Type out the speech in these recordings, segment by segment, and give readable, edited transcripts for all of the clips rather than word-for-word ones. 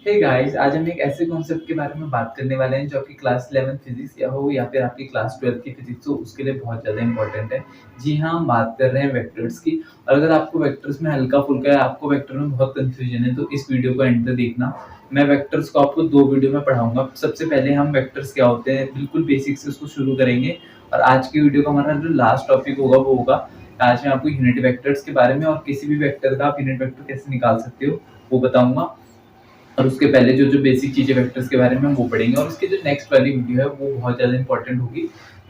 Hey guys, आज हम एक ऐसे कॉन्सेप्ट के बारे में बात करने वाले हैं जो आपकी क्लास 11 फिजिक्स या फिर आपकी क्लास 12 की फिजिक्स हो उसके लिए बहुत ज़्यादा इंपॉर्टेंट है। जी हाँ, हम बात कर रहे हैं वेक्टर्स की। और अगर आपको वेक्टर्स में हल्का-फुल्का या आपको वेक्टर में बहुत कंफ्यूजन है तो इस वीडियो को एंड तक देखना। मैं वेक्टर्स को आपको 2 वीडियो में पढ़ाऊँगा। सबसे पहले हम वेक्टर्स क्या होते हैं बिल्कुल बेसिक से उसको शुरू करेंगे और आज की वीडियो का हमारा जो लास्ट टॉपिक होगा वो होगा, आज मैं आपको यूनिट वेक्टर्स के बारे में और किसी भी वेक्टर का आप यूनिट वेक्टर कैसे निकाल सकते हो वो बताऊँगा। और उसके पहले जो बेसिक चीज़ें वेक्टर्स के बारे में हम वो पढ़ेंगे और उसकी जो नेक्स्ट वाली वीडियो है वो बहुत ज़्यादा इंपॉर्टेंट होगी।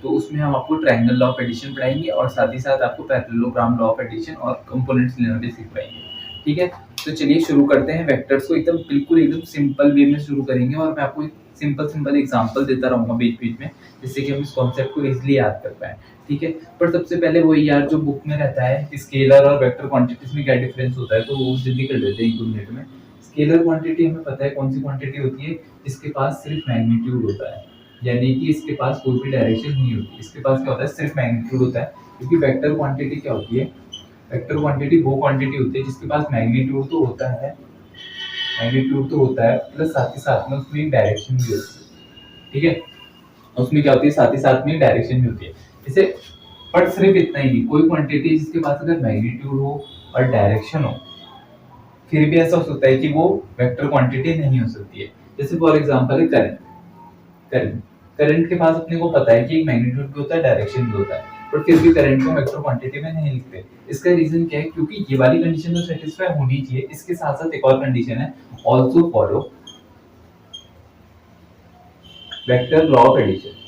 तो उसमें हम आपको ट्रायंगल लॉ ऑफ एडिशन पढ़ाएँगे और साथ ही साथ आपको पैरेललोग्राम लॉ ऑफ एडिशन और कंपोनेंट्स लेना भी सीख पाएँगे। ठीक है? तो चलिए शुरू करते हैं। वेक्टर्स को एकदम सिंपल वे में शुरू करेंगे और मैं आपको एक सिंपल एग्जांपल देता रहूँगा बीच-बीच में, जिससे कि हम इस कॉन्सेप्ट को ईज़िली याद कर पाएँ। ठीक है? पर सबसे पहले वही यार जो बुक में रहता है स्केलर और वेक्टर क्वांटिटीज़ में क्या डिफरेंस होता है, तो वो जल्दी कर लेते हैं 1-2 मिनट में। स्केलर क्वांटिटी हमें पता है कौन सी क्वांटिटी होती है, इसके पास सिर्फ मैग्नीट्यूड होता है, यानी कि इसके पास कोई भी डायरेक्शन नहीं होती। इसके पास क्या होता है, सिर्फ मैग्नीट्यूड होता है। क्योंकि वेक्टर क्वांटिटी क्या होती है, वेक्टर क्वांटिटी वो क्वांटिटी होती है जिसके पास मैग्नीट्यूड तो होता है, प्लस साथ ही साथ में उसमें एक डायरेक्शन भी होती है। ठीक है? उसमें क्या होती है, साथ ही साथ में डायरेक्शन भी होती है। जैसे पर सिर्फ इतना ही नहीं, कोई क्वांटिटी जिसके पास अगर मैग्नीट्यूड हो और डायरेक्शन हो, फिर भी ऐसा हो सकता है कि वो वेक्टर क्वांटिटी नहीं हो सकती है। जैसे फॉर एग्जांपल है करंट। करंट करंट के पास अपने को पता है कि एक मैग्नीट्यूड भी होता है, डायरेक्शन भी होता है, पर फिर भी करंट को वेक्टर क्वांटिटी में नहीं लिखते। इसका रीजन क्या है, क्योंकि ये वाली कंडीशन तो सेटिस्फाई होनी चाहिए। इसके साथ साथ एक और कंडीशन है, also follow vector law of addition.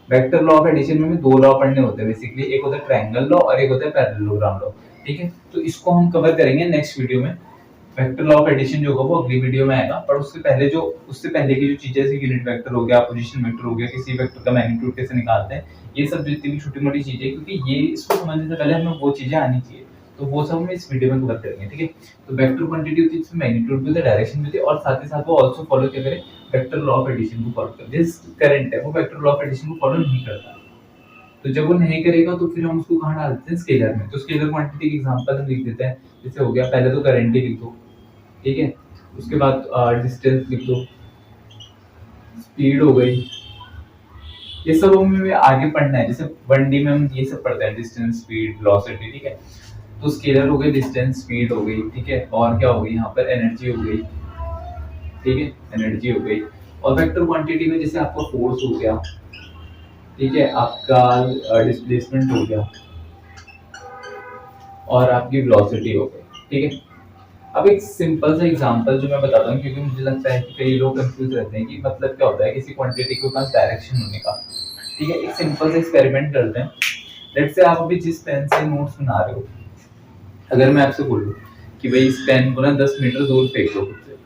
Vector law of addition में हमें दो लॉ पढ़ने होते हैं बेसिकली, एक होता है ट्रायंगल लॉ और एक होता है पैरेललोग्राम लॉ। ठीक है? तो इसको हम कवर करेंगे नेक्स्ट वीडियो में। वेक्टर लॉ ऑफ एडिशन जो होगा वो अगली वीडियो में आएगा, पर उससे पहले की जो चीजें जैसे यूनिट वेक्टर हो गया, पोजीशन वेक्टर हो गया, किसी वेक्टर का मैग्नीट्यूड कैसे निकालते हैं, ये सब जितनी भी छोटी-मोटी चीजें, क्योंकि ये इसको समझने से पहले हमें वो चीजें आनी चाहिए। तो वो सब हम इस वीडियो में कवर करेंगे। ठीक है? तो वेक्टर क्वांटिटी होती है जिसमें मैग्नीट्यूड भी होता है, डायरेक्शन भी होती है और साथ ही साथ वो आल्सो फॉलो क्या करें, वेक्टर लॉ ऑफ एडिशन को फॉलो करें। जिस करंट है वो वेक्टर लॉ ऑफ एडिशन को फॉलो नहीं करता। तो जब वो नहीं करेगा तो फिर हम उसको कहाँ डालते हैं, स्केलर में। तो स्केलर क्वांटिटी की एग्जांपल हम लिख देते हैं। जैसे हो गया, पहले तो करंट ही लिख दो। ठीक है? उसके बाद डिस्टेंस लिख दो, स्पीड हो गई, ये सब हमें आगे पढ़ना है। जैसे 1D में हम ये सब पढ़ते हैं, डिस्टेंस, स्पीड, वेलोसिटी। ठीक है? तो स्केलर हो गई, डिस्टेंस, स्पीड हो गई। ठीक है? और क्या हो गई, यहाँ पर एनर्जी हो गई। ठीक है? एनर्जी हो गई। और वेक्टर क्वांटिटी में जैसे आपका फोर्स हो गया, ठीक है, आपका डिस्प्लेसमेंट हो गया और आपकी वेलोसिटी हो गई। ठीक है? अब एक सिंपल सा एग्जांपल जो मैं बताता हूँ, क्योंकि मुझे लगता है कि कई लोग कंफ्यूज रहते हैं कि मतलब क्या होता है किसी क्वांटिटी के पास डायरेक्शन होने का। ठीक है? एक सिंपल सा एक्सपेरिमेंट करते हैं। लेट्स से आप अभी जिस पेन से नोट्स बना रहे हो, अगर मैं आपसे बोलूं कि भाई इस पेन को ना 10 मीटर दूर फेंक दो खुद से,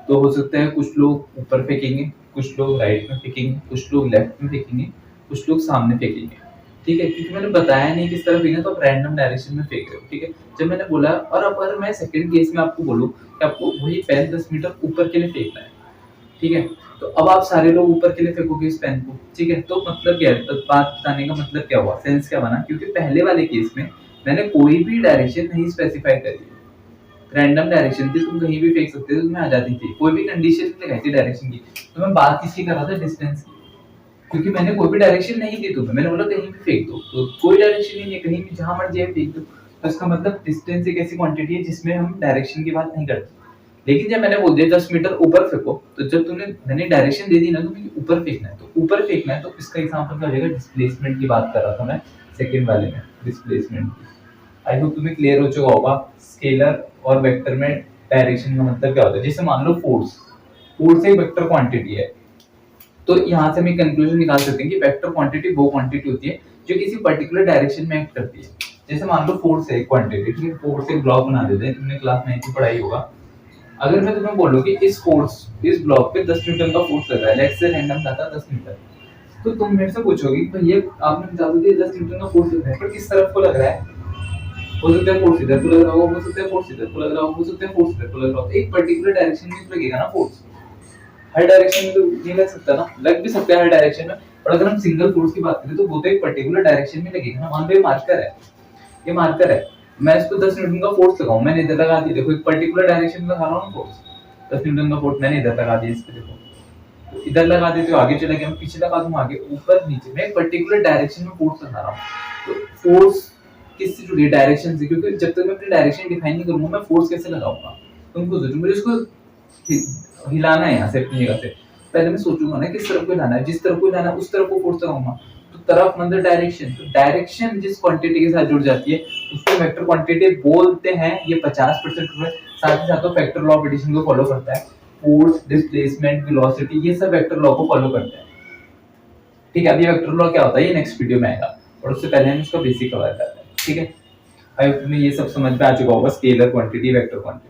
तो हो सकता है कुछ लोग ऊपर फेंकेंगे, कुछ लोग राइट में फेंकेंगे, कुछ लोग लेफ्ट में फेंकेंगे, कुछ लोग सामने फेंकेंगे। ठीक है? क्योंकि मैंने बताया नहीं किस तरफ फेंकना, तो आप रैंडम डायरेक्शन में फेंक रहे हो। ठीक है? जब मैंने बोला, और अब अगर मैं सेकंड केस में आपको बोलूं कि आपको वही पेन 10 मीटर ऊपर के लिए फेंकना है, ठीक है, तो अब आप सारे लोग ऊपर के लिए फेंकोगे इस पेन को। ठीक है? तो मतलब क्या है, तो बात बताने का मतलब क्या हुआ, सेंस क्या बना, क्योंकि पहले वाले केस में मैंने कोई भी डायरेक्शन नहीं स्पेसिफाई करी, रैंडम डायरेक्शन थी, तुम कहीं भी फेंक सकते थे, तुम्हें आ जाती थी, कोई भी कंडीशन नहीं लगाई थी डायरेक्शन की। तो मैं बात किसकी कर रहा था, डिस्टेंस की, क्योंकि मैंने कोई भी डायरेक्शन नहीं दी तुम्हें, मैंने बोला कहीं भी फेंक दो, तो कोई डायरेक्शन नहीं है, कहीं भी जहां मर्जी है फेंक दो। तो इसका मतलब डिस्टेंस एक ऐसी क्वांटिटी है जिसमें हम डायरेक्शन की बात नहीं करते। लेकिन जब मैंने बोल दिया 10 मीटर ऊपर फेंको, तो जब मैंने डायरेक्शन दे दी ना, तुम्हें ऊपर फेंकना है, तो ऊपर फेंकना है, तो इसका एग्जांपल क्या हो जाएगा, डिस्प्लेसमेंट की बात कर रहा था मैं सेकंड वाले में, डिस्प्लेसमेंट की। आई होप तुम्हें क्लियर हो चुका होगा स्केलर और वेक्टर में डायरेक्शन का मतलब क्या होता है। जैसे मान लो फोर्स, फोर्स एक वेक्टर क्वांटिटी है, तो यहाँ से हम एक कंक्लूजन निकाल सकते हैं कि वेक्टर क्वांटिटी वो क्वांटिटी होती है जो किसी पर्टिकुलर डायरेक्शन में एक्ट करती है। जैसे मान लो फोर्स है एक क्वांटिटी, ठीक है, फोर्स एक ब्लॉक बना देते हैं, तुमने क्लास 9 की पढ़ाई होगा। अगर मैं तुम्हें बोलूं कि इस ब्लॉक पे 10 न्यूटन का फोर्स लग रहा है, let's say random data 10 Newton, तो तुम मेरे से पूछोगे कि भैया आपने बता दिया 10 न्यूटन का फोर्स लग रहा है, पर किस तरफ को लग रहा है, हो सकता है फोर्स इधर को लग रहा हो सकता है फोर्स इधर को लग रहा हो सकता है फोर्स इधर को लग रहा हो, एक पर्टिकुलर डायरेक्शन में तो लगेगा ना फोर्स। हर डायरेक्शन में तो नहीं लग सकता ना, लग भी सकता है हर डायरेक्शन में, पर अगर हम सिंगल फोर्स की बात करें तो वो तो एक पर्टिकुलर डायरेक्शन में लगेगा ना। मान लो ये मार्कर है, ये मार्कर है, मैं इसको 10 न्यूटन का फोर्स लगाऊं, मैंने इधर लगा दी, देखो एक पर्टिकुलर डायरेक्शन में लगा रहा हूं फोर्स, 10 न्यूटन का फोर्स मैंने इधर लगा दिया, इस पे देखो, तो इधर लगा देते हो आगे चला गया, मैं पीछे लगा दूं आगे, ऊपर नीचे, मैं एक पर्टिकुलर डायरेक्शन में फोर्स लगा रहा हूँ। तो फोर्स किससे जुड़ी है? डायरेक्शन से, क्योंकि जब तक मैं अपनी डायरेक्शन डिफाइन नहीं करूंगा मैं फोर्स कैसे लगाऊंगा? तुमको सोचो, मुझे इसको हिलाना है यहाँ से अपनी जगह से, पहले मैं सोचूंगा ना किस तरफ को हिलाना है, जिस तरफ को हिलाना है उस तरफ को फोर्स लगाऊंगा। तो तरफ मतलब डायरेक्शन, तो डायरेक्शन जिस क्वांटिटी के साथ जुड़ जाती है उसको वेक्टर क्वांटिटी बोलते हैं। ये 50% साथ ही साथ फैक्टर लॉ ऑफ एडिशन को फॉलो करता है। फोर्स, डिस्प्लेसमेंट, वेलोसिटी, ये सब वेक्टर लॉ को फॉलो करते हैं। ठीक है, अब ये वेक्टर लॉ क्या होता है ये नेक्स्ट वीडियो में आएगा, और उससे पहले हम इसका बेसिक कवर करते हैं। ठीक है, आई होप तुम्हें ये सब समझ में आ चुका होगा, स्केलर क्वांटिटी, वेक्टर क्वांटिटी।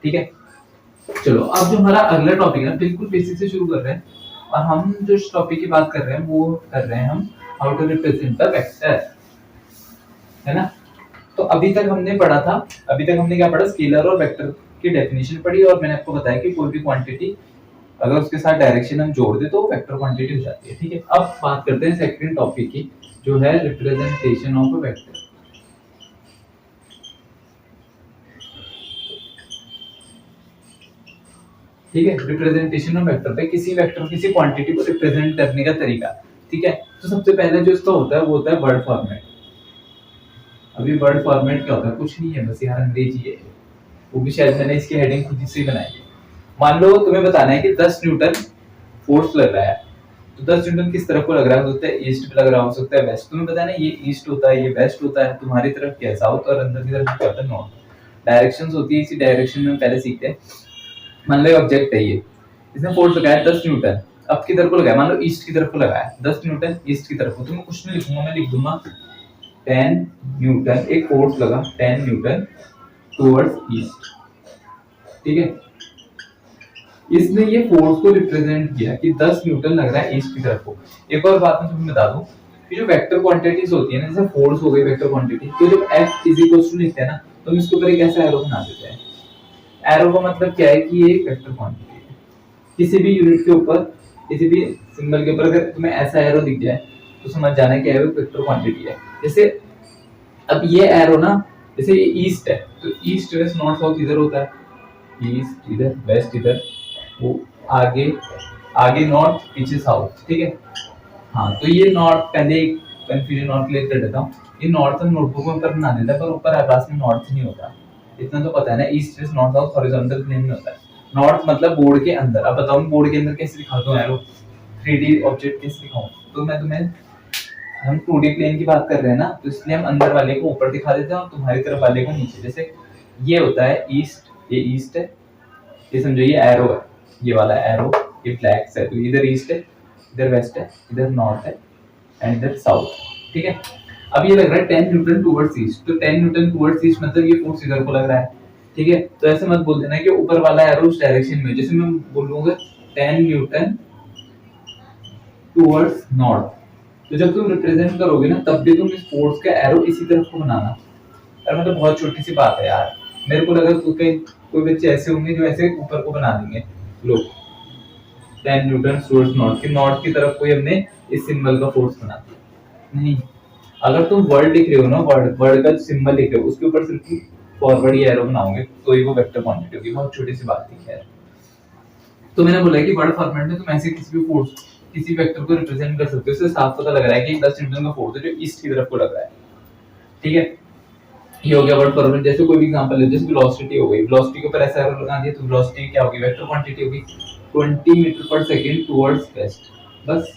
ठीक है, चलो अब जो हमारा अगला टॉपिक है बिल्कुल बेसिक से शुरू कर रहे हैं, और हम जो टॉपिक की बात कर रहे हैं वो कर रहे हैं हम how to represent the vector, है ना। तो अभी तक हमने पढ़ा था, अभी तक हमने क्या पढ़ा? स्केलर और वेक्टर की डेफिनेशन पढ़ी, और मैंने आपको बताया कि कोई भी क्वांटिटी अगर उसके साथ डायरेक्शन हम जोड़ दे तो वेक्टर क्वांटिटी हो जाती है। ठीक है, अब बात करते हैं सेकंड टॉपिक की, जो है रिप्रेजेंटेशन ऑफ अ वेक्टर। ठीक है, रिप्रेजेंटेशन ऑफ वेक्टर पे किसी वेक्टर, किसी क्वांटिटी को रिप्रेजेंट करने का तरीका। ठीक है, तो सबसे पहले जो इसका होता है वो होता है वर्ड फॉर्मेट। अभी वर्ड फॉर्मेट क्या होता है? कुछ नहीं है, बस यार अंग्रेजी है, वो भी शायद मैंने इसकी हेडिंग खुद से बनाई है। मान लो तुम्हें बताना है कि 10 न्यूटन फोर्स लग रहा है, तो 10 न्यूटन किस तरफ को लग रहा है? हो सकता है ईस्ट पे लग रहा, हो सकता है वेस्ट। तुम्हें बताना है ये ईस्ट होता है, ये वेस्ट होता है, तुम्हारी तरफ क्या है? साउथ, और अंदर की तरफ क्या होता है? नॉर्थ। डायरेक्शंस होती है, इसी डायरेक्शन में पहले सीखते हैं। मान लो ऑब्जेक्ट है ये, इसने फोर्स लगाया 10 न्यूटन, अब किधर को लगाया? मान लो ईस्ट की तरफ को लगाया, 10 न्यूटन ईस्ट की तरफ को। तो मैं कुछ नहीं लिखूंगा, मैं लिख दूंगा 10 न्यूटन, एक फोर्स लगा 10 न्यूटन टुवर्ड्स ईस्ट। ठीक है, इसने ये फोर्स को रिप्रेजेंट किया कि 10 न्यूटन लग रहा है ईस्ट की तरफ को। एक और बात मैं तुम्हें बता दूं कि जो वेक्टर क्वांटिटीज होती है ना, जैसे फोर्स हो गई वेक्टर क्वांटिटी, तो जब F इज इक्वल टू लिखते हैं ना, तो हम इसके ऊपर एक ऐसा एरो बना देते हैं। एरो का मतलब क्या है कि ये एक वेक्टर क्वांटिटी है। किसी भी यूनिट के ऊपर, किसी भी सिंबल के ऊपर अगर तुम्हें ऐसा एरो दिख जाए तो समझ जाना है कि ये वेक्टर क्वांटिटी है। जैसे अब ये एरो ना, जैसे ये ईस्ट है, तो ईस्ट वेस्ट नॉर्थ साउथ इधर होता है, ईस्ट इधर, वेस्ट इधर, वो आगे आगे नॉर्थ, पीछे साउथ। ठीक है, हाँ, तो ये नॉर्थ, पहले एक कंफ्यूजन और क्लियर कर देता हूँ, ये नॉर्थ हम नोटबुक में ऊपर बना देता है, पर ऊपर आकाश में नॉर्थ नहीं होता, इतना तो पता है ना। East west north south horizontal plane में होता है। नॉर्थ मतलब बोर्ड के अंदर। अब बताओ मैं बोर्ड के अंदर कैसे दिखाता हूँ एरो, 3D ऑब्जेक्ट कैसे दिखाऊं? तो मैं तुम्हें, हम 2D प्लेन की बात कर रहे हैं ना, तो इसलिए हम अंदर वाले को ऊपर दिखा देते हैं और तुम्हारी तरफ वाले को नीचे। जैसे ये होता है ईस्ट, ये ईस्ट है, ये समझो ये एरो है, ये वाला एरो, ये ब्लैक है, तो इधर ईस्ट है, इधर वेस्ट है, इधर नॉर्थ है, एंड इधर साउथ। ठीक है, अब ये लग रहा है 10 न्यूटन टुवर्ड्स ईस्ट, तो 10 न्यूटन टुवर्ड्स ईस्ट मतलब ये फोर्स इधर को लग रहा है। ठीक है, तो ऐसे मत बोल देना कि ऊपर वाला एरो उस डायरेक्शन में। जैसे मैं बोलूंगा 10 न्यूटन टुवर्ड्स नॉर्थ, तो जब तुम रिप्रेजेंट करोगे ना, तब भी तुम इस फोर्स का एरो इसी तरफ को बनाना। यार मतलब बहुत छोटी सी बात है यार, मेरे को लगा कोई बच्चे ऐसे होंगे जो ऐसे ऊपर को बना देंगे, लोग 10 न्यूटन टुवर्ड्स नॉर्थ, की नॉर्थ की तरफ कोई हमने इस सिंबल का फोर्स बना दिया। नहीं, अगर तुम वर्ड लिख रहे हो ना, वर्ड का सिंबल लिख रहे हो, उसके ऊपर सिर्फ फॉरवर्ड ही एरो बनाओगे तो ही वो वेक्टर क्वांटिटी होगी। बहुत छोटी सी बात थी खैर। तो मैंने बोला कि वर्ड फॉर्मेट में तुम ऐसे किसी भी फोर्स, किसी वेक्टर को रिप्रेजेंट कर सकते हो, इससे साफ पता लग रहा है कि 10 न्यूटन का फोर्स है जो ईस्ट की तरफ को लग रहा है। ठीक है, ये हो गया वर्ड फॉर्मेट। जैसे कोई भी एग्जांपल ले, जैसे वेलोसिटी हो गई, वेलोसिटी के ऊपर ऐसा एरो लगा दिया तो वेलोसिटी क्या होगी? वेक्टर क्वांटिटी होगी, 20 मीटर पर सेकंड टुवर्ड्स वेस्ट। बस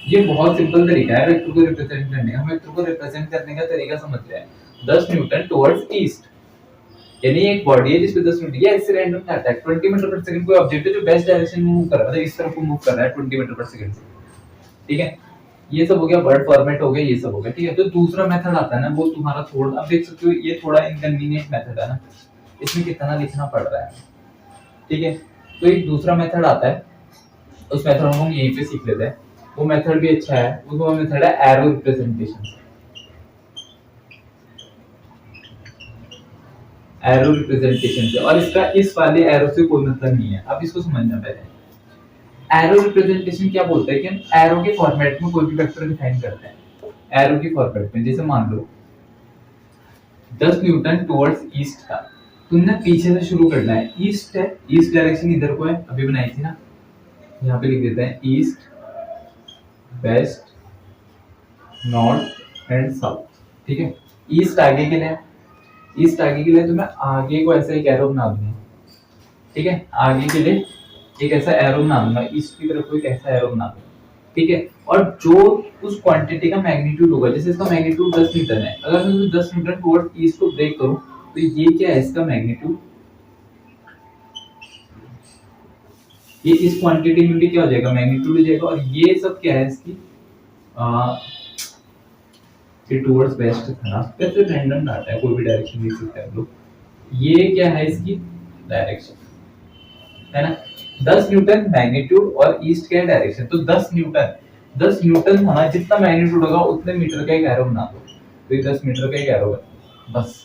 ये बहुत सिंपल तरीका है वेक्टर को रिप्रेजेंट करने का। हम वेक्टर को रिप्रेजेंट करने का तरीका समझ रहे हैं, 10 न्यूटन टुवर्ड्स ईस्ट, यानी एक बॉडी है जिसपे 10 न्यूटन, ये ऐसे रैंडम आता है। 20 मीटर पर सेकंड कोई ऑब्जेक्ट है जो वेस्ट डायरेक्शन में मूव कर रहा है, मतलब इस तरफ को मूव कर रहा है 20 मीटर पर सेकंड से। ठीक है, ये सब हो गया, वर्ड फॉर्मेट हो गया, ये सब हो गया। ठीक है, तो दूसरा मेथड आता है ना, वो तुम्हारा थोड़ा, अब देख सकते हो ये थोड़ा इनकन्वीनियंट मेथड है ना, इसमें कितना लिखना पड़ रहा है। ठीक है, तो एक दूसरा मेथड आता है, उस मेथड को हम यहीं पे सीख लेते हैं। वो मेथड भी अच्छा है, वो मेथड है एरो रिप्रेजेंटेशन। एरो रिप्रेजेंटेशन से, और इसका इस वाले एरो से कोई मतलब नहीं है। अब इसको समझना पहले, एरो रिप्रेजेंटेशन क्या बोलता है कि हम एरो के फॉर्मेट में कोई भी वेक्टर डिफाइन करते हैं। एरो के फॉर्मेट में, जैसे मान लो 10 न्यूटन टुवर्ड्स ईस्ट था, तुमने पीछे से शुरू करना है। ईस्ट है, ईस्ट डायरेक्शन इधर को है, अभी बनाई थी ना, यहाँ पे लिख देते हैं east, west, north and south. ठीक है, ईस्ट आगे के लिए, ईस्ट आगे के लिए तो मैं आगे को ऐसा एक एरो बना दूंगा। ठीक है, आगे के लिए एक ऐसा एरो बना दूंगा, ईस्ट की तरफ को एक ऐसा एरो बना दूंगा। ठीक है, और जो उस क्वांटिटी का मैग्नीट्यूड होगा, जैसे इसका मैग्नीट्यूड 10 न्यूटन है, अगर मैं 10 न्यूटन टुवर्ड्स ईस्ट को ब्रेक करूं तो ये क्या है, इसका मैग्नीट्यूड, ये इस क्वांटिटी में भी क्या हो जाएगा, मैग्नीट्यूड हो जाएगा। और ये सब क्या है इसकी, ये टुवर्ड्स वेस्ट था ना, वैसे रैंडम डाटा है, कोई भी डायरेक्शन लिख सकते हैं हम लोग। ये क्या है इसकी डायरेक्शन, है ना, 10 न्यूटन मैग्नीट्यूड और ईस्ट क्या है डायरेक्शन। तो 10 न्यूटन, 10 न्यूटन हमारा जितना मैग्नीट्यूड होगा उतने मीटर का एक एरो बना दो। तो ये 10 मीटर का एक एरो है, बस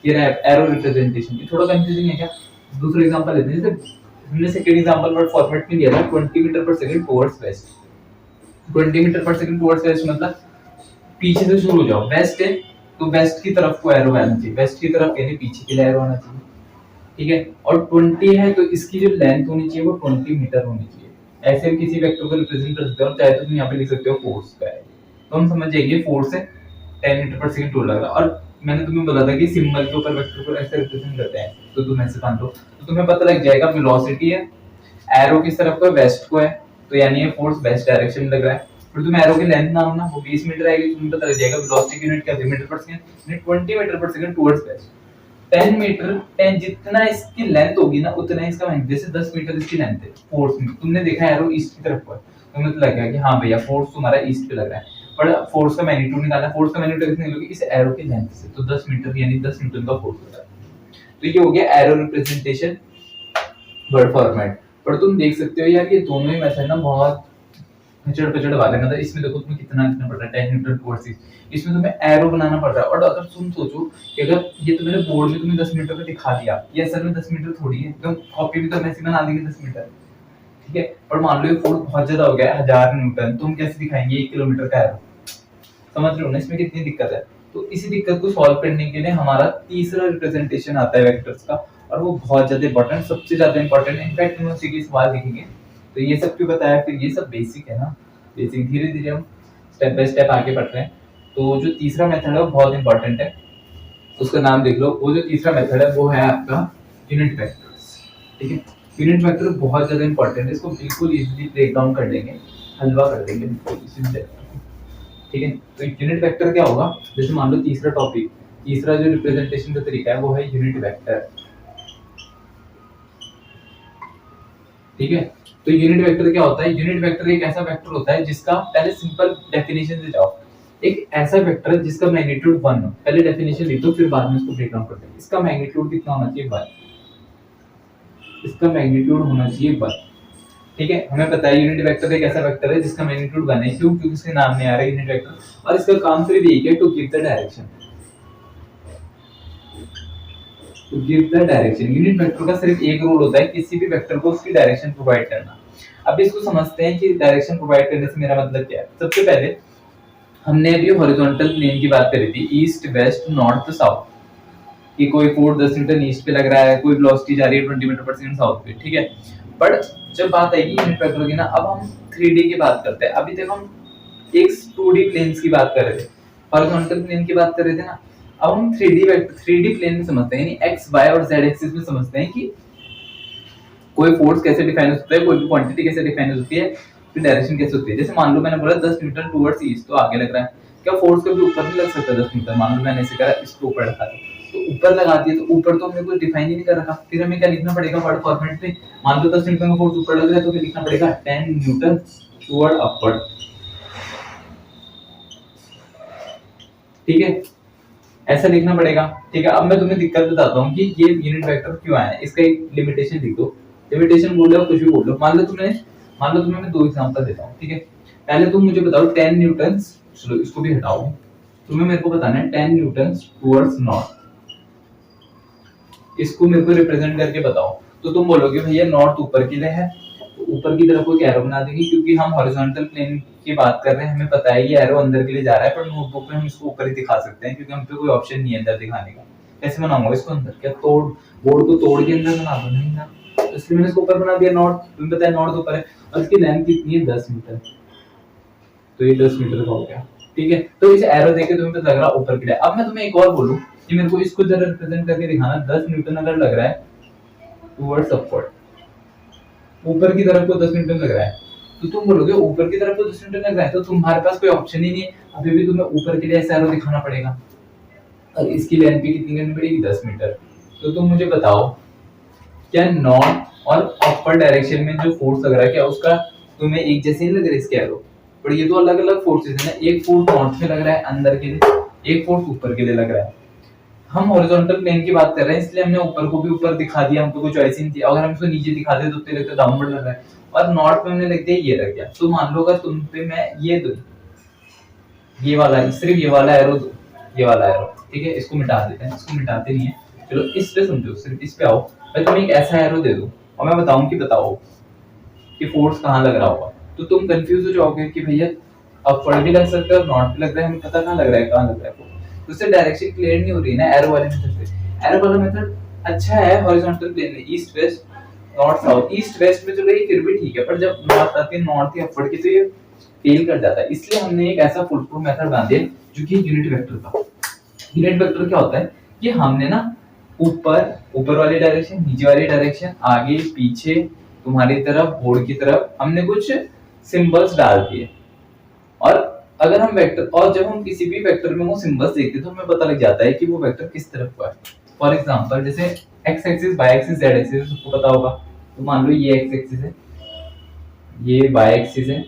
ये एरो रिप्रेजेंटेशन। ये थोड़ा कंफ्यूजिंग है क्या? दूसरा एग्जांपल लेते हैं, जैसे हमने सेकंड एग्जांपल वर्ड फॉर्मेट में दिया था 20 मीटर पर सेकंड टुवर्ड्स वेस्ट। 20 मीटर पर सेकंड टुवर्ड्स वेस्ट मतलब पीछे से शुरू हो जाओ, वेस्ट है तो वेस्ट की तरफ को एरो आना चाहिए, वेस्ट की तरफ यानी पीछे के लिए एरो आना चाहिए। ठीक है, और 20 है तो इसकी जो लेंथ होनी चाहिए वो 20 मीटर होनी चाहिए। ऐसे हम किसी वेक्टर को रिप्रेजेंट कर सकते हो, चाहे तो तुम यहाँ पे लिख सकते हो फोर्स का है, तो हम समझ जाएंगे फोर्स है 10 मीटर पर सेकंड टूल लग रहा। और मैंने तुम्हें बोला था कि सिंबल के ऊपर वेक्टर को ऐसे रिप्रेजेंट करते हैं, तो तुम ऐसे मान लो तो तुम्हें पता लग जाएगा वेलोसिटी है, एरो किस तरफ को है, वेस्ट को है, तो यानी ये फोर्स वेस्ट डायरेक्शन में लग रहा है। फिर तुम एरो की लेंथ नाम ना वो 20 मीटर आएगी, तुम्हें पता लग जाएगा वेलोसिटी की यूनिट क्या है, मीटर पर सेकंड, यानी 20 मीटर पर सेकंड टुवर्ड्स वेस्ट। 10 मीटर, 10 जितना इसकी लेंथ होगी ना उतना ही इसका मैग्नीट्यूड, जैसे 10 मीटर इसकी लेंथ है, फोर्स में तुमने देखा एरो ईस्ट की तरफ को है, तो मतलब लग गया कि हाँ भैया फोर्स तुम्हारा ईस्ट पे लग रहा है। पर फोर्स का मैग्नीट्यूड निकालना, फोर्स का मैग्नीट्यूड कितने निकालोगे, इस एरो की लेंथ से, तो 10 मीटर यानी 10 न्यूटन का फोर्स होता है। तो ये हो गया एरो रिप्रेजेंटेशन वर्ड फॉर्मेट। पर तुम देख सकते हो यार ये दोनों ही मेथड ना बहुत खचड़ पचड़ वाले, मतलब इसमें देखो तुम्हें कितना लिखना पड़ रहा है, 10 न्यूटन टुवर्ड्स ईस्ट, इसमें तुम्हें एरो बनाना पड़ रहा है। और अगर तुम सोचो कि अगर ये तो मेरे बोर्ड में तुम्हें 10 मीटर का दिखा दिया, ये असल में 10 मीटर थोड़ी है, तो कॉपी में तो हम ऐसे बना देंगे 10 मीटर। ठीक है, पर मान लो ये फोर्स बहुत ज्यादा हो गया है 1000 न्यूटन, तुम कैसे दिखाएंगे 1 किलोमीटर का एरो, समझ रहे हो ना इसमें कितनी दिक्कत है। तो इसी दिक्कत को सॉल्व करने के लिए हमारा तीसरा रिप्रेजेंटेशन आता है वेक्टर्स का, और वो बहुत ज्यादा इंपॉर्टेंट, सबसे ज्यादा इंपॉर्टेंट है। इनफैक्ट हम उसी के सवाल लिखेंगे, तो ये सब क्यों बताया, फिर ये सब बेसिक है ना, बेसिक धीरे धीरे हम स्टेप बाय स्टेप आगे बढ़ रहे हैं। तो जो तीसरा मेथड है वो बहुत इंपॉर्टेंट है, उसका नाम देख लो। वो जो तीसरा मेथड है वो है आपका यूनिट वेक्टर्स। ठीक है, यूनिट वेक्टर बहुत ज्यादा इंपॉर्टेंट है, इसको बिल्कुल इजीली ब्रेक डाउन कर देंगे, हलवा कर देंगे बिल्कुल इसी में। ठीक है, तो यूनिट वेक्टर क्या होगा, जैसे मान लो तीसरा टॉपिक, तीसरा जो रिप्रेजेंटेशन का तरीका है वो है यूनिट वेक्टर। ठीक है, तो यूनिट वेक्टर क्या होता है, यूनिट वेक्टर एक ऐसा वेक्टर होता है जिसका, पहले सिंपल डेफिनेशन से जाओ, एक ऐसा वेक्टर है जिसका मैग्नीट्यूड 1 हो, पहले डेफिनेशन लिख दो फिर बाद में इसको ब्रेक डाउन करते हैं। इसका मैग्नीट्यूड कितना होना चाहिए, 1, इसका मैग्नीट्यूड होना चाहिए 1। ठीक है, हमें पता है यूनिट वेक्टर एक ऐसा वेक्टर है जिसका मैग्नीट्यूड 1 है, क्यों, क्योंकि इसके नाम में आ रहा है यूनिट वेक्टर, और इसका काम सिर्फ एक है, to give the direction, to give the direction. Unit vector का सिर्फ एक रोल होता है, किसी भी वेक्टर को उसकी डायरेक्शन प्रोवाइड करना। अब इसको समझते हैं कि डायरेक्शन प्रोवाइड करने से मेरा मतलब क्या है। सबसे पहले हमने अभी हॉरिजॉन्टल प्लेन की बात करी थी, ईस्ट वेस्ट नॉर्थ साउथ, कि कोई फोर्स 10 न्यूटन ईस्ट पे लग रहा है, कोई वेलोसिटी जा रही है 20 मीटर पर सेकंड साउथ पे। ठीक है, बट जब बात आएगी यूनिट वेक्टर की ना, अब हम 3D की बात करते हैं। अभी तक हम एक 2D प्लेन्स की बात कर रहे थे, हॉरिजॉन्टल प्लेन की बात कर रहे थे ना, अब हम 3D प्लेन में समझते हैं, यानी x y और z एक्सिस में समझते हैं कि कोई फोर्स कैसे डिफाइन हो सकता है, कोई भी क्वांटिटी कैसे डिफाइन हो सकती है, फिर डायरेक्शन कैसे होती है। जैसे मान लो मैंने बोला 10 न्यूटन टुवर्ड्स ईस्ट, तो आगे लग रहा है, क्या फोर्स कभी ऊपर नहीं लग सकता 10 न्यूटन, मान लो मैंने ऐसे करा, इसको ऊपर रखा तो ऊपर लगा दिया, तो ऊपर तो हमने कोई डिफाइन ही नहीं कर रखा, फिर हमें क्या लिखना पड़ेगा वर्ड फॉर्मेट में। मान लो 10 न्यूटन का फोर्स ऊपर लग रहा है तो फिर लिखना पड़ेगा 10 न्यूटन टुवर्ड अपवर्ड। ठीक है, ऐसा लिखना पड़ेगा। ठीक है, अब मैं तुम्हें दिक्कत बताता हूँ कि ये यूनिट वेक्टर क्यों आया है, इसका एक लिमिटेशन लिख दो, लिमिटेशन बोलो कुछ भी बोलो। मान लो तुम्हें मैं 2 एग्जांपल देता हूँ। ठीक है, पहले तुम मुझे बताओ 10 न्यूटन, चलो इसको भी हटाओ, तुम्हें मेरे को बताना है 10 न्यूटन टुवर्ड्स नॉर्थ, इसको मेरे को रिप्रेजेंट करके बताओ। तो तुम बोलोगे भैया नॉर्थ ऊपर की है, तो ऊपर की तरफ कोई एरो बना देंगे, क्योंकि हम हॉरिजॉन्टल प्लेन की बात कर रहे हैं, हमें पता है ये एरो अंदर के लिए जा रहा है, पर नोटबुक में हम इसको ऊपर ही दिखा सकते हैं क्योंकि हम पे कोई ऑप्शन नहीं है अंदर दिखाने का। कैसे बनाऊंगा इसको अंदर, क्या तोड़ बोर्ड को तोड़ के अंदर बना दूं, नहीं ना, तो इसलिए मैंने इसको ऊपर बना दिया नॉर्थ। तुम्हें पता है नॉर्थ ऊपर है और इसकी लेंथ कितनी है 10 मीटर, तो ये 10 मीटर का हो गया। ठीक है, तो इसे एरो देके तुम्हें पता लग रहा ऊपर की। अब मैं तुम्हें एक और बोलूं कि मेरे को इसको जरा रिप्रेजेंट करके दिखाना, 10 न्यूटन अगर लग रहा है टुवर्ड्स अपवर्ड, ऊपर की तरफ को 10 न्यूटन लग रहा है, तो तुम बोलोगे ऊपर की तरफ को 10 न्यूटन लग रहा है, तो तुम्हारे पास कोई ऑप्शन ही नहीं है, अभी भी तुम्हें ऊपर के लिए ऐसा एरो दिखाना पड़ेगा और इसकी लेंथ भी कितनी करनी पड़ेगी 10 मीटर। तो तुम मुझे बताओ क्या नॉर्थ और अपर डायरेक्शन में जो फोर्स लग रहा है क्या उसका तुम्हें एक जैसे ही लग रहा है इसके एरो, पर ये तो अलग अलग फोर्सेस है ना, एक फोर्स नॉर्थ में लग रहा है अंदर के लिए, एक फोर्स ऊपर के लिए लग रहा है। हम हॉरिजॉन्टल प्लेन की बात कर रहे हैं इसलिए हमने ऊपर को भी ऊपर दिखा दिया, हमको कोई चॉइस ही नहीं थी। अगर हम इसको नीचे दिखाते तो तेरे को डाउनवर्ड लग रहा है, और नॉर्थ में हमने लिख दिया ये लग गया। तो मान लो अगर तुम पे मैं ये दूं, ये वाला सिर्फ ये वाला एरो दो, ये वाला एरो, ठीक है, इसको मिटा देते हैं, इसको मिटाते नहीं है, चलो इस पे समझो, सिर्फ इस पे आओ, मैं तुम्हें एक ऐसा एरो दे दूं और मैं बताऊं कि बताओ कि फोर्स कहाँ लग रहा होगा, तो तुम कंफ्यूज हो जाओगे कि भैया अपवर्ड भी लग सकता है और नॉर्थ भी लग रहा है, हमें पता कहाँ लग रहा है, कहाँ लग रहा है, तो उससे डायरेक्शन क्लियर नहीं हो रही ना एरो वाले मेथड से। एरो वाला मेथड अच्छा है हॉरिजॉन्टल प्लेन में, east west north south, east west में चलो ये फिर भी ठीक है, पर जब बात आती है नॉर्थ या अपवर्ड की तो ये फेल कर जाता है। इसलिए हमने एक ऐसा फुल प्रूफ मेथड बना दिया जो कि यूनिट वेक्टर का। यूनिट वेक्टर क्या होता है कि हमने ना ऊपर ऊपर वाली डायरेक्शन, नीचे वाली डायरेक्शन, आगे पीछे, तुम्हारी तरफ, बोर्ड की तरफ, हमने कुछ सिंबल्स डाल दिए, और अगर हम वेक्टर, और जब हम किसी भी वेक्टर में वो सिंबल्स देखते हैं तो हमें पता लग जाता है कि वो वेक्टर किस तरफ का है। फॉर एग्जांपल जैसे x axis, y axis, z axis सबको पता होगा, तो मान लो ये एक्स एक्सिस है, ये वाई एक्सिस है,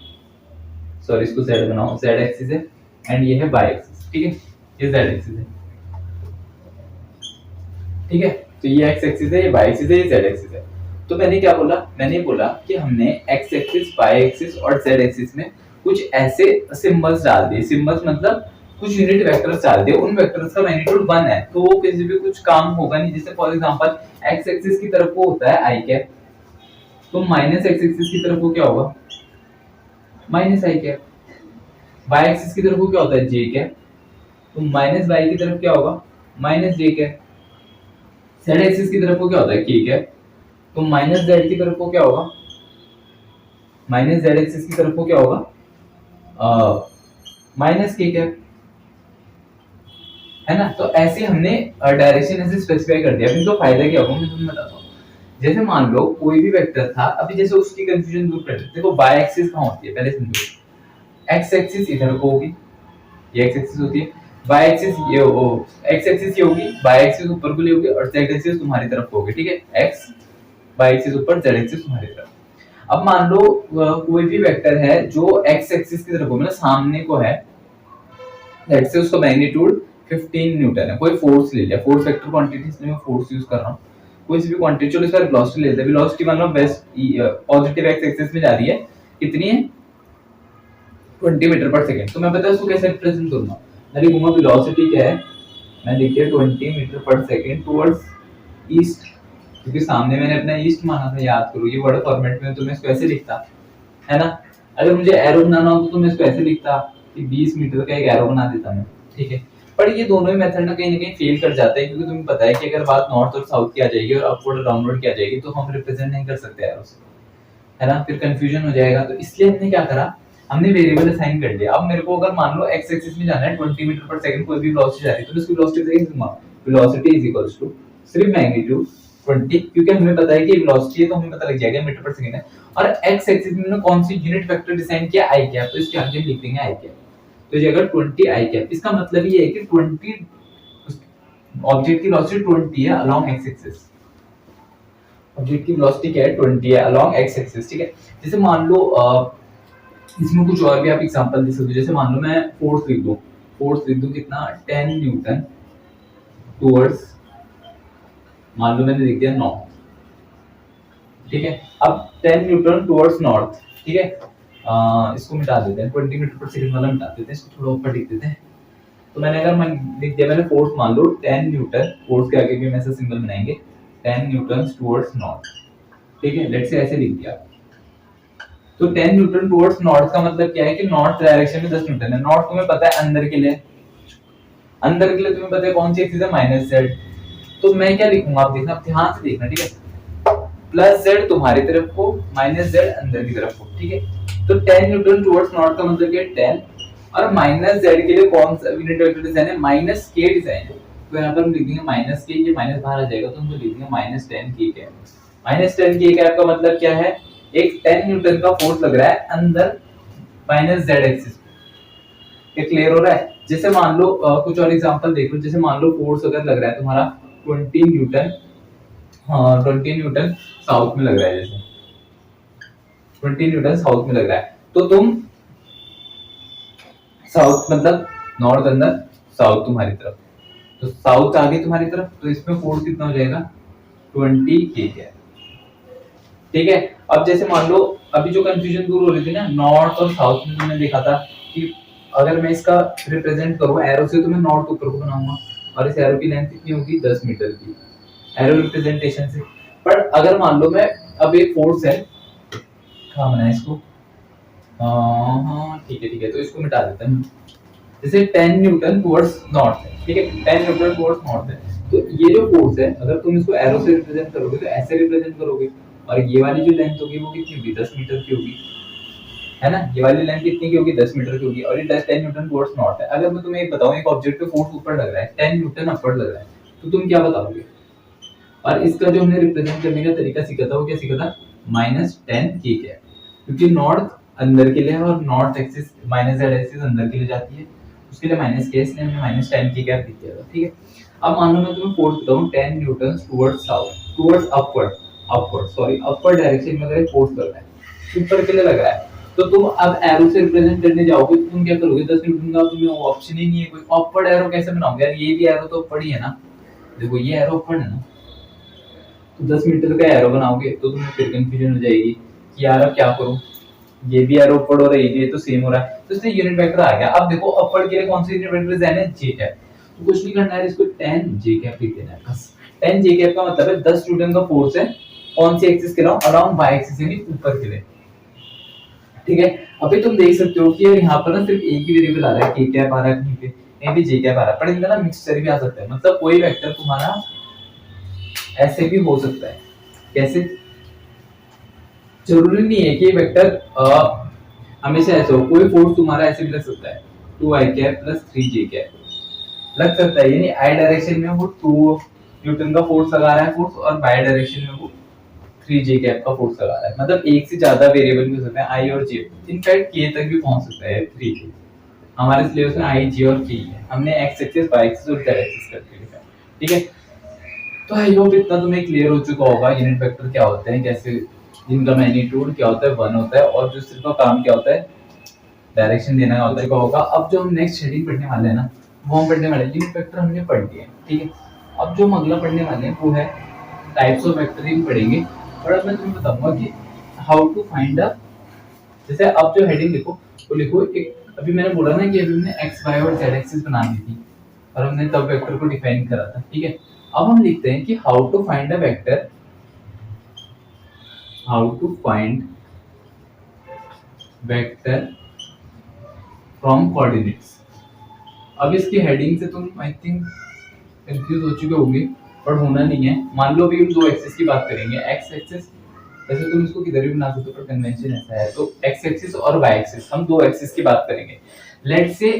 सॉरी इसको जेड बनाओ, जेड एक्सिस है, एंड ये है वाई एक्सिस, ठीक है, ये जेड एक्सिस है, ठीक है, तो ये एक्स एक्सिस है, ये वाई एक्सिस है, ये जेड एक्सिस है। तो मैंने क्या बोला, मैंने बोला कि हमने एक्स एक्सिस, वाई एक्सिस और जेड एक्सिस में कुछ ऐसे सिंबल्स डाल दिए, सिंबल्स मतलब कुछ यूनिट वेक्टर्स डाल दिए, उन वेक्टर्स का मैग्नीट्यूड 1 है, तो वो किसी भी कुछ काम होगा नहीं। जैसे फॉर एग्जांपल एक्स एक्सिस की तरफ को होता है आई कैप, तो माइनस एक्स एक्सिस की तरफ को क्या होगा, माइनस आई कैप। वाई एक्सिस की तरफ को क्या होता है जे कैप, तो माइनस वाई की तरफ क्या होगा, माइनस जे कैप। जेड एक्सिस की तरफ को क्या होता है के कैप, तो माइनस जेड की तरफ को क्या होगा, माइनस जेड एक्सिस की तरफ को क्या होगा, माइनस के कैप, है ना। तो ऐसे हमने डायरेक्शन ऐसे स्पेसिफाई कर दिया। अभी तो फायदा क्या होगा मैं तुम्हें बताता हूँ। जैसे मान लो कोई भी वेक्टर था, अभी जैसे उसकी कंफ्यूजन दूर कर, देखो वाई एक्सिस कहाँ होती है पहले समझो, एक्स एक्सिस इधर को होगी, ये एक्स एक्सिस होती है, वाई एक्सिस ये हो, एक्स एक्सिस ये होगी, वाई एक्सिस ऊपर को ले होगी और जेड एक्सिस तुम्हारी तरफ होगी, ठीक है, एक्स वाई एक्सिस ऊपर, जेड एक्सिस तुम्हारी तरफ। अब मान लो कोई भी वेक्टर है जो एक्स एक्सिस की तरफ हो, मतलब सामने को है, लेट्स से उसका मैग्नीट्यूड 15 न्यूटन है, कोई फोर्स ले लिया, फोर्स वेक्टर क्वांटिटी इसलिए मैं फोर्स यूज कर रहा हूं, कोई सी भी क्वांटिटी, चलो इसका वेलोसिटी ले लेते हैं, वेलोसिटी मान low waist positive x axis में जा रही है, कितनी है 20 मीटर पर सेकंड। तो मैं पता है उसको कैसे रिप्रेजेंट करूंगा, मैं लिखूंगा वेलोसिटी क्या है, मैं लिख दिया 20 मीटर पर सेकंड टुवर्ड्स ईस्ट, क्योंकि सामने मैंने अपना ईस्ट माना था, याद करो ये वर्ड फॉर्मेट में, तो मैं इसको ऐसे लिखता, है ना। अगर मुझे एरो बनाना हो तो मैं इसको ऐसे लिखता कि 20 मीटर का एक एरो बना देता मैं, ठीक है। पर ये दोनों ही मेथड ना कहीं फेल कर जाते हैं, क्योंकि तुम्हें पता है कि अगर बात नॉर्थ और साउथ की आ जाएगी और अपवर्ड और डाउनवर्ड की आ जाएगी तो हम रिप्रेजेंट नहीं कर सकते एरो से, है ना, फिर कंफ्यूजन हो जाएगा। तो इसलिए हमने क्या करा, हमने वेरिएबल असाइन कर लिया। अब मेरे को अगर मान लो एक्स एक्सिस में जाना है 20 मीटर पर सेकंड, कोई भी वेलोसिटी जा रही है, तो इसकी वेलोसिटी देख दूंगा, वेलोसिटी इज इक्वल्स टू सिर्फ मैग्नीट्यूड 20, क्योंकि हमें पता है कि वेलोसिटी है तो हमें पता लग जाएगा मीटर पर सेकंड है, और एक्स एक्सिस में मैंने कौन सी यूनिट वेक्टर डिफाइन किया, आई कैप, तो इसके आगे लिख देंगे आई कैप, तो ये अगर 20 आई कैप, इसका मतलब ये है कि 20 ऑब्जेक्ट की वेलोसिटी 20 है अलोंग एक्स एक्सिस, ऑब्जेक्ट की वेलोसिटी क्या है 20 है अलोंग एक्स एक्सिस, ठीक है। जैसे मान लो इसमें कुछ और भी आप एग्जांपल दे सकते हो, जैसे मान लो मैं फोर्स लिख दूं कितना 10 न्यूटन टुवर्ड्स, मान लो मैंने लिख दिया नॉर्थ, ठीक है। अब 10 न्यूटन टुवर्ड्स नॉर्थ, ठीक है, इसको मिटा देते हैं, 20 मीटर पर सेकंड वाला मिटा देते हैं, इसको थोड़ा ऊपर लिख देते हैं। तो मैंने अगर मैं लिख दिया, मैंने फोर्स मान लो 10 न्यूटन, फोर्स के आगे भी हम ऐसा सिंबल बनाएंगे 10 न्यूटन टुवर्ड्स नॉर्थ, ठीक है, लेट्स से ऐसे लिख दिया। तो 10 न्यूटन टुवर्ड्स नॉर्थ का मतलब क्या है कि नॉर्थ डायरेक्शन में 10 न्यूटन है। नॉर्थ तुम्हें पता है अंदर के लिए, अंदर के लिए तुम्हें पता है कौन सी एक्सिस है, माइनस जेड, तो मैं क्या लिखूंगा, आप देखना, आप ध्यान से देखना, ठीक है। प्लस जेड तुम्हारी तरफ को, माइनस जेड अंदर की तरफ को, ठीक है। तो 10 न्यूटन टुवर्ड्स नॉर्थ का मतलब क्या है 10, और माइनस जेड के लिए कौन सा यूनिट वेक्टर डिजाइन है, माइनस के डिजाइन है। तो यहाँ पर हम लिख देंगे माइनस के, ये माइनस बाहर आ जाएगा तो हम लिख देंगे माइनस 10 के कैप। माइनस 10 के कैप का मतलब क्या है, एक 10 न्यूटन का फोर्स लग रहा है अंदर माइनस जेड एक्सिस। ये क्लियर हो रहा है। जैसे मान लो कुछ और एग्जांपल देख लो, जैसे मान लो फोर्स अगर लग रहा है तुम्हारा 20 न्यूटन, हाँ 20 न्यूटन साउथ में लग रहा है, जैसे 20 न्यूटन साउथ में लग रहा है, तो तुम साउथ मतलब नॉर्थ अंदर, साउथ तुम्हारी तरफ, तो साउथ आ गई तुम्हारी तरफ, तो इसमें फोर्स कितना हो जाएगा 20 के है, ठीक है। अब जैसे मान लो अभी जो कंफ्यूजन दूर हो रही थी ना, नॉर्थ और साउथ में तुमने देखा था कि अगर मैं इसका रिप्रेजेंट करूं एरो से, तो मैं नॉर्थ ऊपर को बनाऊंगा और इस एरो की लेंथ कितनी होगी 10 मीटर की, एरो रिप्रेजेंटेशन से। पर अगर मान लो मैं अब एक फोर्स है, कहाँ बनाए इसको, हाँ ठीक है, तो इसको मिटा देता हूँ। जैसे 10 न्यूटन टुवर्ड्स नॉर्थ है, ठीक है, 10 न्यूटन टुवर्ड्स नॉर्थ है, तो ये जो फोर्स है अगर तुम इसको एरो से रिप्रेजेंट करोगे तो ऐसे रिप्रेजेंट करोगे, और ये वाली जो लेंथ होगी वो कितनी होगी 10 मीटर की होगी, है ना। ये वाली लेंथ कितनी की होगी 10 मीटर की होगी, और ये 10 न्यूटन टुवर्ड्स नॉर्थ है। अगर मैं तुम्हें एक बताऊं, एक ऑब्जेक्ट पे फोर्स ऊपर लग रहा है 10 न्यूटन अपवर्ड लग रहा है, तो तुम क्या बताओगे। और इसका जो हमने रिप्रेजेंट करने का तरीका सीखा था वो क्या सीखा था, -10 के है, क्योंकि नॉर्थ अंदर के लिए है और north axis minus Z axis अंदर के लिए जाती है, उसके लिए माइनस के, इसलिए हमने -10 के कैप लिख दिया था, ठीक है। अब मान लो मैं तुम्हें फोर्स बताऊं 10 Newton towards south, towards upward, upward direction में अगर फोर्स लग रहा है ऊपर के लिए लग रहा है, तो तुम अब एरो से रिप्रेजेंट करने जाओगे तो तुम क्या करोगे, 10 न्यूटन का तुम्हें ऑप्शन ही नहीं है कोई, अपवर्ड एरो कैसे बनाओगे यार, ये भी एरो तो ऊपर ही है ना, देखो ये एरो ऊपर है ना, तो 10 मीटर का एरो बनाओगे तो तुम्हें फिर कंफ्यूजन हो जाएगी कि यार अब क्या करूं, ये भी एरो ऊपर हो रहा है, ये तो सेम हो रहा है, तो इसलिए यूनिट वेक्टर आ गया। अब देखो अपवर्ड के लिए कौन सा यूनिट वेक्टर डिजाइन है, जे कैप, तो कुछ नहीं करना है, इसको 10 जे कैप लिख देना है बस। 10 जे कैप का मतलब है 10 न्यूटन का फोर्स है, कौन सी एक्सिस के अराउंड वाई एक्सिस यानी ऊपर के लिए, ठीक है। अभी तुम देख सकते हो कि यार यहाँ पर ना सिर्फ एक ही वेरिएबल आ रहा है, के कैप आ रहा है कहीं पे, कहीं पे जे कैप आ रहा है, पर इनका ना मिक्सचर भी आ सकता है, मतलब कोई वेक्टर तुम्हारा ऐसे भी हो सकता है, कैसे, जरूरी नहीं है कि वेक्टर हमेशा ऐसे हो, कोई फोर्स तुम्हारा ऐसे भी लग सकता है 2i cap plus 3j cap लग सकता है, यानी आई डायरेक्शन में वो 2 न्यूटन का फोर्स लगा रहा है फोर्स, और बाई डायरेक्शन में वो 3j कैप का फोर्स लगा रहा है, मतलब एक से ज्यादा वेरिएबल भी हो सकते हैं i और j, इनफैक्ट k तक भी पहुंच सकता है 3j। हमारे सिलेबस में i j और k है, हमने x एक्सिस y एक्सिस और z एक्सिस करके लिखा है, ठीक है। तो आई होप इतना तुम्हें क्लियर हो चुका होगा यूनिट वेक्टर क्या होते हैं, कैसे इनका मैग्नीट्यूड क्या होता है 1 होता है, और जो सिर्फ काम क्या होता है डायरेक्शन देना होता है होगा। अब जो हम नेक्स्ट हेडिंग पढ़ने वाले हैं ना, वो हम पढ़ने वाले हैं यूनिट वेक्टर हमने पढ़ लिया है, ठीक है। अब जो हम अगला पढ़ने वाले हैं वो है टाइप्स ऑफ वेक्टरिंग पढ़ेंगे, और अब मैं तुम्हें बताऊंगा कि हाउ टू फाइंड अ, जैसे अब जो हेडिंग लिखो वो लिखो एक, अभी मैंने बोला ना कि अभी हमने एक्स वाई और जेड एक्सिस बनानी थी और हमने तब वेक्टर को डिफाइन करा था, ठीक है। अब हम लिखते हैं कि how to find a vector, how to find vector from coordinates. अब इसकी हेडिंग से तुम आई थिंक कंफ्यूज हो चुके होंगे, पर होना नहीं है। मान लो अभी हम दो एक्सिस की बात करेंगे, एक्स एक्सिस, वैसे तुम इसको किधर भी बना सकते हो पर कन्वेंशन ऐसा है, तो एक्स एक्सिस और वाई एक्सिस, हम दो एक्सिस की बात करेंगे। लेट्स से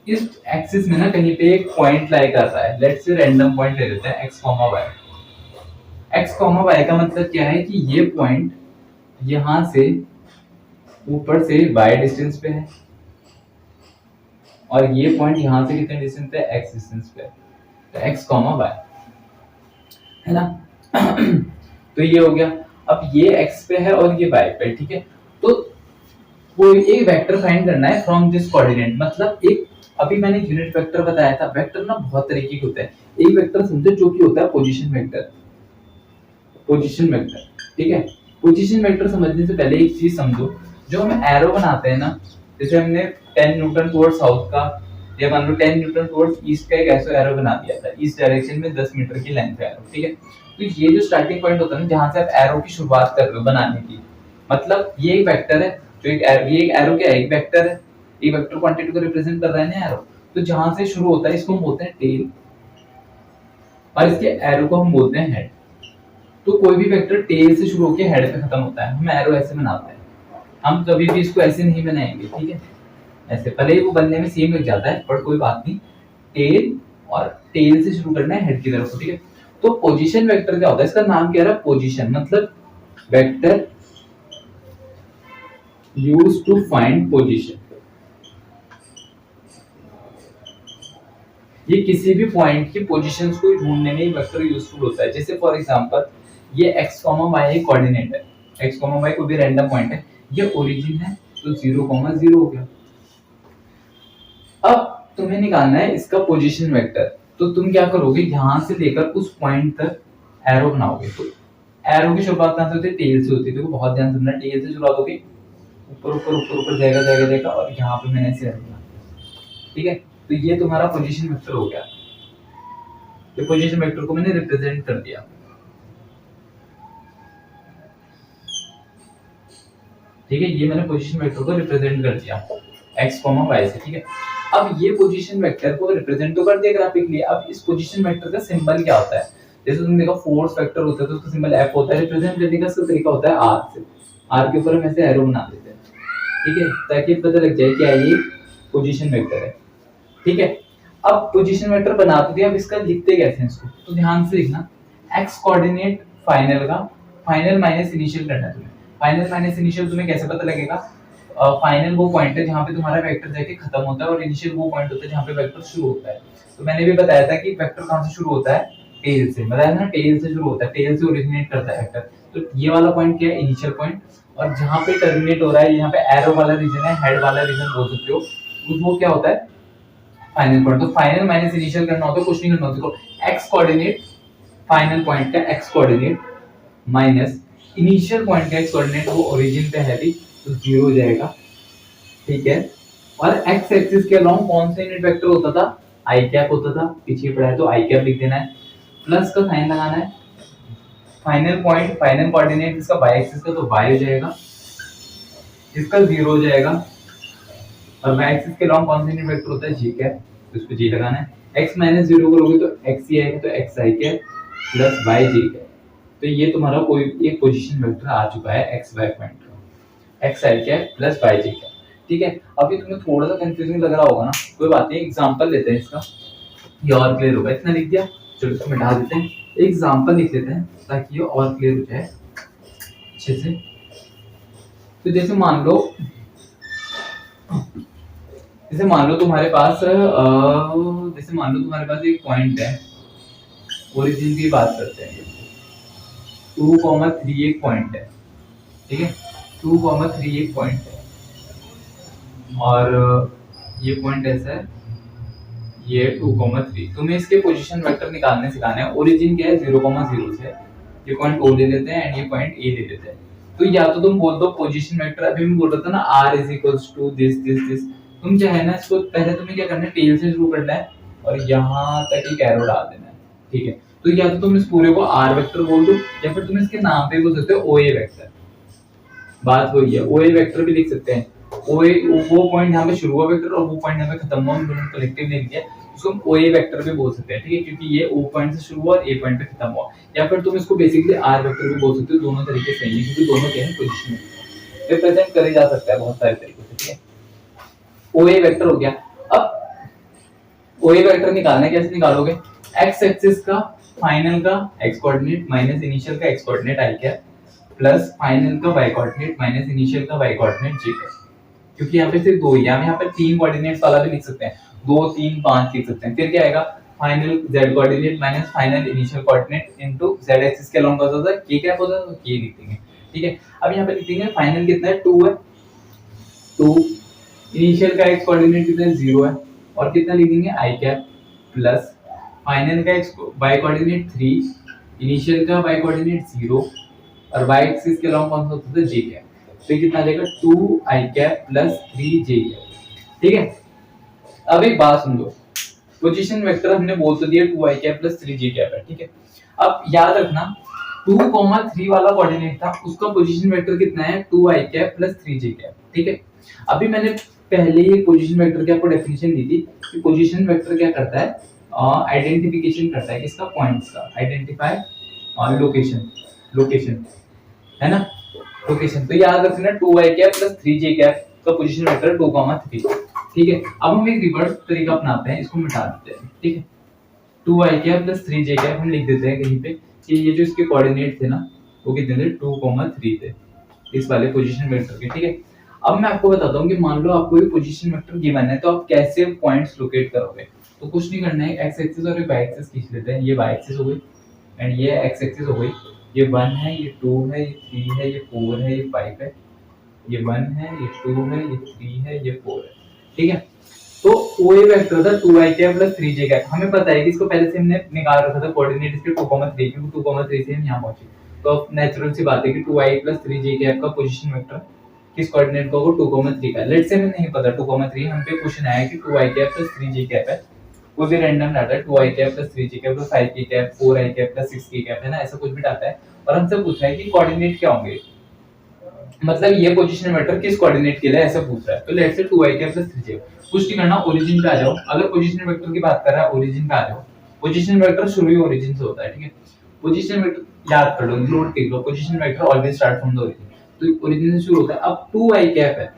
इस एक्सिस में ना कहीं पे एक पॉइंट लाई कर रहा है, लेट्स से रैंडम पॉइंट ले लेते हैं x, y। x, y का मतलब क्या है कि ये पॉइंट यहां से ऊपर से y डिस्टेंस पे है, और ये पॉइंट यहां से कितने डिस्टेंस पे है, x डिस्टेंस पे है, तो x, y है ना। तो ये हो गया। अब ये x पे है और ये y पे, ठीक है। तो कोई एक वेक्टर फाइंड करना है फ्रॉम दिस कोऑर्डिनेट, मतलब एक, अभी मैंने यूनिट वेक्टर बताया था, वेक्टर ना बहुत तरीके के होते हैं। एक वेक्टर समझो जो कि होता है पोजीशन वेक्टर, पोजीशन वेक्टर, ठीक है। पोजीशन वेक्टर समझने से पहले एक चीज समझो, जो हम एरो बनाते हैं ना, जैसे हमने 10 न्यूटन टुवर्ड्स साउथ का, या मान लो 10 न्यूटन टुवर्ड्स ईस्ट का एक ऐसा एरो बना दिया था, ईस्ट डायरेक्शन में 10 मीटर की लेंथ है एरो, ठीक है। तो ये जो स्टार्टिंग पॉइंट होता है ना, जहां से आप एरो की शुरुआत कर रहे हो बनाने की, मतलब ये एक वेक्टर है, जो एक ये एक एरो क्या है, एक वेक्टर है, एक वेक्टर क्वांटिटी को रिप्रेजेंट कर रहा है ना एरो। तो जहां से शुरू होता है इसको हम बोलते हैं टेल, और इसके एरो को हम बोलते हैं हेड। तो कोई भी वेक्टर टेल से शुरू होकर हेड पे खत्म होता है, हम एरो ऐसे बनाते हैं। हम कभी भी इसको ऐसे नहीं बनाएंगे, ठीक है, ऐसे भले ही वो बनने में सेम लग जाता है पर कोई बात नहीं। टेल और टेल से शुरू करना है हेड की तरफ, ठीक है। तो पोजीशन वेक्टर क्या होता है, इसका नाम क्या रहा, पोजीशन, मतलब vector used to find position. ये किसी भी पॉइंट की पोजीशंस को ढूंढने में वेक्टर यूजफुल होता है। जैसे फॉर एग्जांपल ये x, y कोऑर्डिनेट है, x, y कोई भी रैंडम पॉइंट है, ये ओरिजिन है, तो 0, 0 हो गया। अब तुम्हें निकालना है इसका पोजीशन वेक्टर, तो तुम क्या करोगे, यहां से लेकर उस पॉइंट तक एरो बनाओगे। तो एरो की शुरुआत कहां से होती है, टेल से होती है। देखो बहुत ध्यान से सुनना, टेल से शुरुआत होगी, ऊपर ऊपर ऊपर ऊपर जाएगा जाएगा जाएगा, और यहाँ पे मैंने ऐसे रख दिया, ठीक है। तो ये तुम्हारा पोजीशन वेक्टर हो गया। ये पोजीशन वेक्टर को मैंने रिप्रेजेंट कर दिया, ठीक है, ये मैंने पोजीशन वेक्टर को रिप्रेजेंट कर दिया x, y से, ठीक है। अब ये पोजीशन वेक्टर को रिप्रेजेंट तो कर दिया ग्राफिकली। अब इस पोजीशन वेक्टर का सिंबल क्या होता है, जैसे तुमने देखा फोर्स वेक्टर होता है तो उसका सिंबल f होता है, रिप्रेजेंट करने का इसका तरीका होता है r से। r के ऊपर हम ऐसे एरो बना देते हैं, ठीक है, ताकि पता लग जाए कि ये पोजीशन वेक्टर है, ठीक है। अब पोजीशन वेक्टर बना तो दिया, अब इसका लिखते कैसे हैं इसको, तो ध्यान से लिखना, x कोऑर्डिनेट फाइनल का, फाइनल माइनस इनिशियल करना है तुम्हें। फाइनल माइनस इनिशियल तुम्हें कैसे पता लगेगा, फाइनल वो पॉइंट है जहां पे तुम्हारा वेक्टर जाके खत्म होता है, और इनिशियल वो पॉइंट होता है जहां पे वेक्टर शुरू होता है। तो मैंने भी बताया था कि वेक्टर कहां से शुरू होता है, टेल से, बताया ना, टेल से शुरू होता है, टेल से ओरिजिनेट करता है वेक्टर। तो ये वाला पॉइंट क्या है, इनिशियल पॉइंट, और जहां पे टर्मिनेट हो रहा है, यहाँ पे एरो वाला रीजन है, हेड वाला रीजन बोल सकते हो, वो क्या होता है, फाइनल पॉइंट। तो फाइनल माइनस इनिशियल करना होता है, कुछ नहीं करना होता। देखो एक्स कोऑर्डिनेट फाइनल पॉइंट का x coordinate minus initial point का एक्स कोऑर्डिनेट, वो ओरिजिन पे है भी, तो 0 हो जाएगा, ठीक है। और एक्स एक्सिस के अलोंग कौन सा यूनिट वेक्टर होता था, आई कैप होता था, पीछे पड़ा है तो आई कैप लिख देना है, प्लस का साइन लगाना है। फाइनल पॉइंट, फाइनल कोऑर्डिनेट इसका वाई एक्सिस का, तो वाई हो जाएगा, इसका 0 हो जाएगा। और वाई एक्सिस के अलोंग कौन सा यूनिट वेक्टर होता है, जी कैप, तो इसको जी लगाना है। x माइनस 0 करोगे तो x ही आएगा, तो x आई कैप प्लस y जी कैप। तो ये तुम्हारा कोई एक पोजीशन वेक्टर आ चुका है x y पॉइंट का, x आई कैप प्लस y जी कैप, ठीक है। अभी तुम्हें थोड़ा सा कंफ्यूजिंग लग रहा होगा ना, कोई बात नहीं, एग्जांपल लेते हैं इसका, ये और क्लियर होगा। इतना लिख दिया, चलो इसको मिटा देते हैं, एग्जांपल लिख लेते हैं ताकि ये और क्लियर हो जाए अच्छे से। तो जैसे मान लो तुम्हारे पास एक पॉइंट है, ओरिजिन की बात करते हैं, 2,3 एक पॉइंट है, ठीक है, 2,3 एक पॉइंट है, और ये पॉइंट ऐसा है, ये 2,3। तुम्हें इसके पोजीशन वेक्टर निकालने सिखाना है। ओरिजिन क्या है, 0,0 से, ये पॉइंट O ले लेते हैं एंड ये पॉइंट A ले लेते हैं। तो या तो तुम बोल दो पोजीशन वेक्टर, अभी मैं बोल रहा था ना r is equals to this, तुम चाहे ना इसको, पहले तुम्हें क्या करना है, टेल से शुरू करना है और यहाँ तक एक एरो डाल देना है, ठीक है। तो या तो तुम इस पूरे को r वेक्टर बोल दो, या फिर तुम इसके नाम पे बोल सकते हो OA वेक्टर, बात वही है, OA वेक्टर भी लिख सकते हैं। OA वो पॉइंट यहाँ पे शुरू हुआ वेक्टर और वो पॉइंट यहाँ पे खत्म हुआ, दोनों कलेक्टिव लिख दिया, उसको हम OA वेक्टर भी बोल सकते हैं, ठीक है, क्योंकि ये O पॉइंट से शुरू हुआ और A पॉइंट पे खत्म हुआ। या फिर तुम इसको बेसिकली R वेक्टर भी बोल सकते हो, दोनों तरीके से हैं, क्योंकि दोनों क्या है, पोजीशन में रिप्रेजेंट करे जा सकता है बहुत सारे तरीकों से, ठीक है। OA वेक्टर हो गया। अब OA वेक्टर निकालना है, कैसे निकालोगे, x एक्सिस का फाइनल का x कोऑर्डिनेट माइनस इनिशियल का x coordinate I cap plus final का y कोऑर्डिनेट माइनस इनिशियल का y कोऑर्डिनेट j कैप, क्योंकि यहाँ पे सिर्फ 2 ही है, हम यहाँ पे 3 कोऑर्डिनेट्स वाला भी लिख सकते हैं, 2, 3, 5 लिख सकते हैं। फिर क्या आएगा, final z coordinate minus final initial coordinate into z axis के अलोंग का होता है k कैप होता है, तो k लिख देंगे, ठीक है। अब यहाँ पे लिख देंगे फाइनल कितना है, 2 है, 2, इनिशियल का x कोऑर्डिनेट कितना है, 0 है, और कितना लिख देंगे i कैप प्लस फाइनल का y कोऑर्डिनेट 3, इनिशियल का y कोऑर्डिनेट 0, और y एक्सिस के अलोंग कौन सा होता है, j कैप। तो ये कितना आ जाएगा, 2i cap plus 3j cap, ठीक है। अब एक बात सुन लो, पोजीशन वेक्टर हमने बोल तो दिया 2i cap plus 3j cap है, ठीक है। अब याद रखना 2,3 वाला कोऑर्डिनेट था, उसका पोजीशन वेक्टर कितना है, 2i cap plus 3j cap, ठीक है। अभी मैंने पहले ही पोजीशन वेक्टर की आपको डेफिनेशन दी थी कि पोजीशन वेक्टर क्या करता है, आइडेंटिफिकेशन करता है किसका, पॉइंट्स का, आइडेंटिफाई और लोकेशन, लोकेशन है ना, लोकेशन। तो याद रखना 2y cap plus 3j cap का पोजीशन वेक्टर 2,3, ठीक है। अब हम एक रिवर्स तरीका अपनाते हैं, इसको मिटा देते हैं, ठीक है। 2y cap plus 3j cap हम लिख देते हैं कहीं पे कि ये जो इसके कोऑर्डिनेट थे ना वो कितने थे, 2,3 थे इस वाले पोजीशन वेक्टर के, ठीक है। अब मैं आपको बताता हूँ कि मान लो आपको ये पोजीशन वेक्टर गिवन है तो आप कैसे पॉइंट्स लोकेट करोगे। तो कुछ नहीं करना है, एक्स एक्सिस और वाई एक्सिस खींच लेते हैं। ये वाई एक्सिस हो गई एंड ये एक्स एक्सिस हो गई। ये 1 है, ये 2 है, ये 3 है, ये 4 है, ये 5 है, ये 1 है, ये 2 है, ये 3 है, ये 4 है, ठीक है। तो वो ये वेक्टर था 2y cap plus 3j cap. हमें पता है कि इसको पहले से हमने निकाल रखा था कोऑर्डिनेट इसके 2,3, क्योंकि 2,3 से हम यहाँ पहुंचे। तो अब नेचुरल सी बात है कि 2y प्लस 3j कैप का पोजीशन वेक्टर किस कोऑर्डिनेट का, वो 2,3 का। लेट्स से हमें नहीं पता 2,3, हम पे क्वेश्चन आया कि 2y cap plus 3j cap है, वो भी रैंडम डाटा है, 2y cap plus 3j cap plus 5k cap, 4i cap plus 6k cap, है ना, ऐसा कुछ भी डाटा है। और हमसे पूछ रहा है कि कोऑर्डिनेट क्या होंगे, मतलब ये पोजीशन वेक्टर किस कोऑर्डिनेट के लिए, ऐसा पूछ रहा है। तो let's say 2y cap plus 3j। कुछ नहीं करना, ओरिजिन पे आ जाओ। अगर पोजीशन वेक्टर की बात कर रहा है, ओरिजिन पे आ जाओ। पोजीशन वेक्टर शुरू ही ओरिजिन से होता है, ठीक है। पोजीशन वेक्टर याद कर लो, नोट कर लो, position vector always start from the origin. तो ओरिजिन से शुरू होता है। अब 2i कैप है,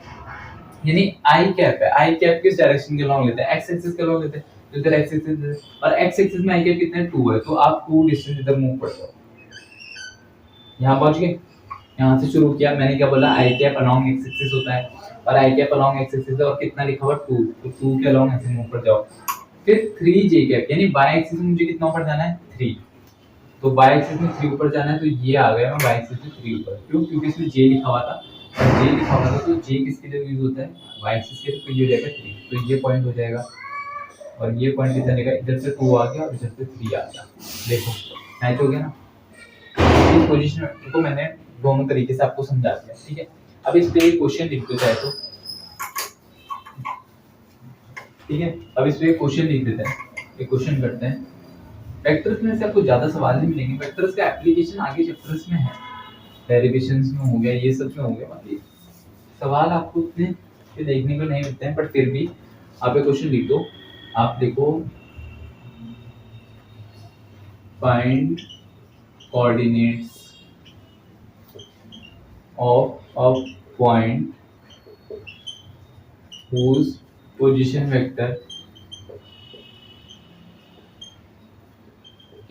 यानी i कैप है। i कैप किस डायरेक्शन के लॉन्ग लेते हैं, x एक्सिस के लॉन्ग लेते हैं। तो इधर x एक्सिस और x एक्सिस में i कैप कितना है, 2 है। तो आप 2 डिस्टेंस इधर मूव कर जाओ, यहां पहुंच गए। यहाँ से शुरू किया, मैंने क्या बोला, आई कैप अलोंग एक्स एक्सिस होता है और आई कैप अलोंग एक्स एक्सिस है, और कितना लिखा हुआ 2, तो 2 के अलोंग ऐसे मूव कर जाओ। फिर 3j कैप, यानी बाय एक्सिस में मुझे कितना ऊपर जाना है, 3। तो बाय एक्सिस में 3 ऊपर जाना है, तो ये आ गया मैं बाय एक्सिस में 3 ऊपर। क्यों, क्योंकि इसमें j लिखा हुआ था, और j लिखा हुआ था तो j किसके लिए यूज होता है, बाय एक्सिस के लिए। तो ये हो जाएगा 3, तो ये पॉइंट हो जाएगा। और ये पॉइंट कितना देगा, इधर से 2 आ गया और इधर से 3 आ गया। देखो मैच हो गया ना। इस पोजीशन को मैंने दोनों तरीके से आपको समझा दिया, ठीक है। अब इस पे एक क्वेश्चन लिख दो चाहे तो, ठीक है। अब इस पे एक क्वेश्चन लिख देते हैं, एक क्वेश्चन करते हैं। वेक्टर्स में से आपको ज्यादा सवाल नहीं मिलेंगे, वेक्टर्स का एप्लीकेशन आगे चैप्टर्स में है, डेरिवेशंस में हो गया, ये सब में हो गया। बाकी सवाल आपको उतने देखने को नहीं मिलते हैं, बट फिर भी आप एक क्वेश्चन लिख दो। आप देखो, find coordinates of a point whose position vector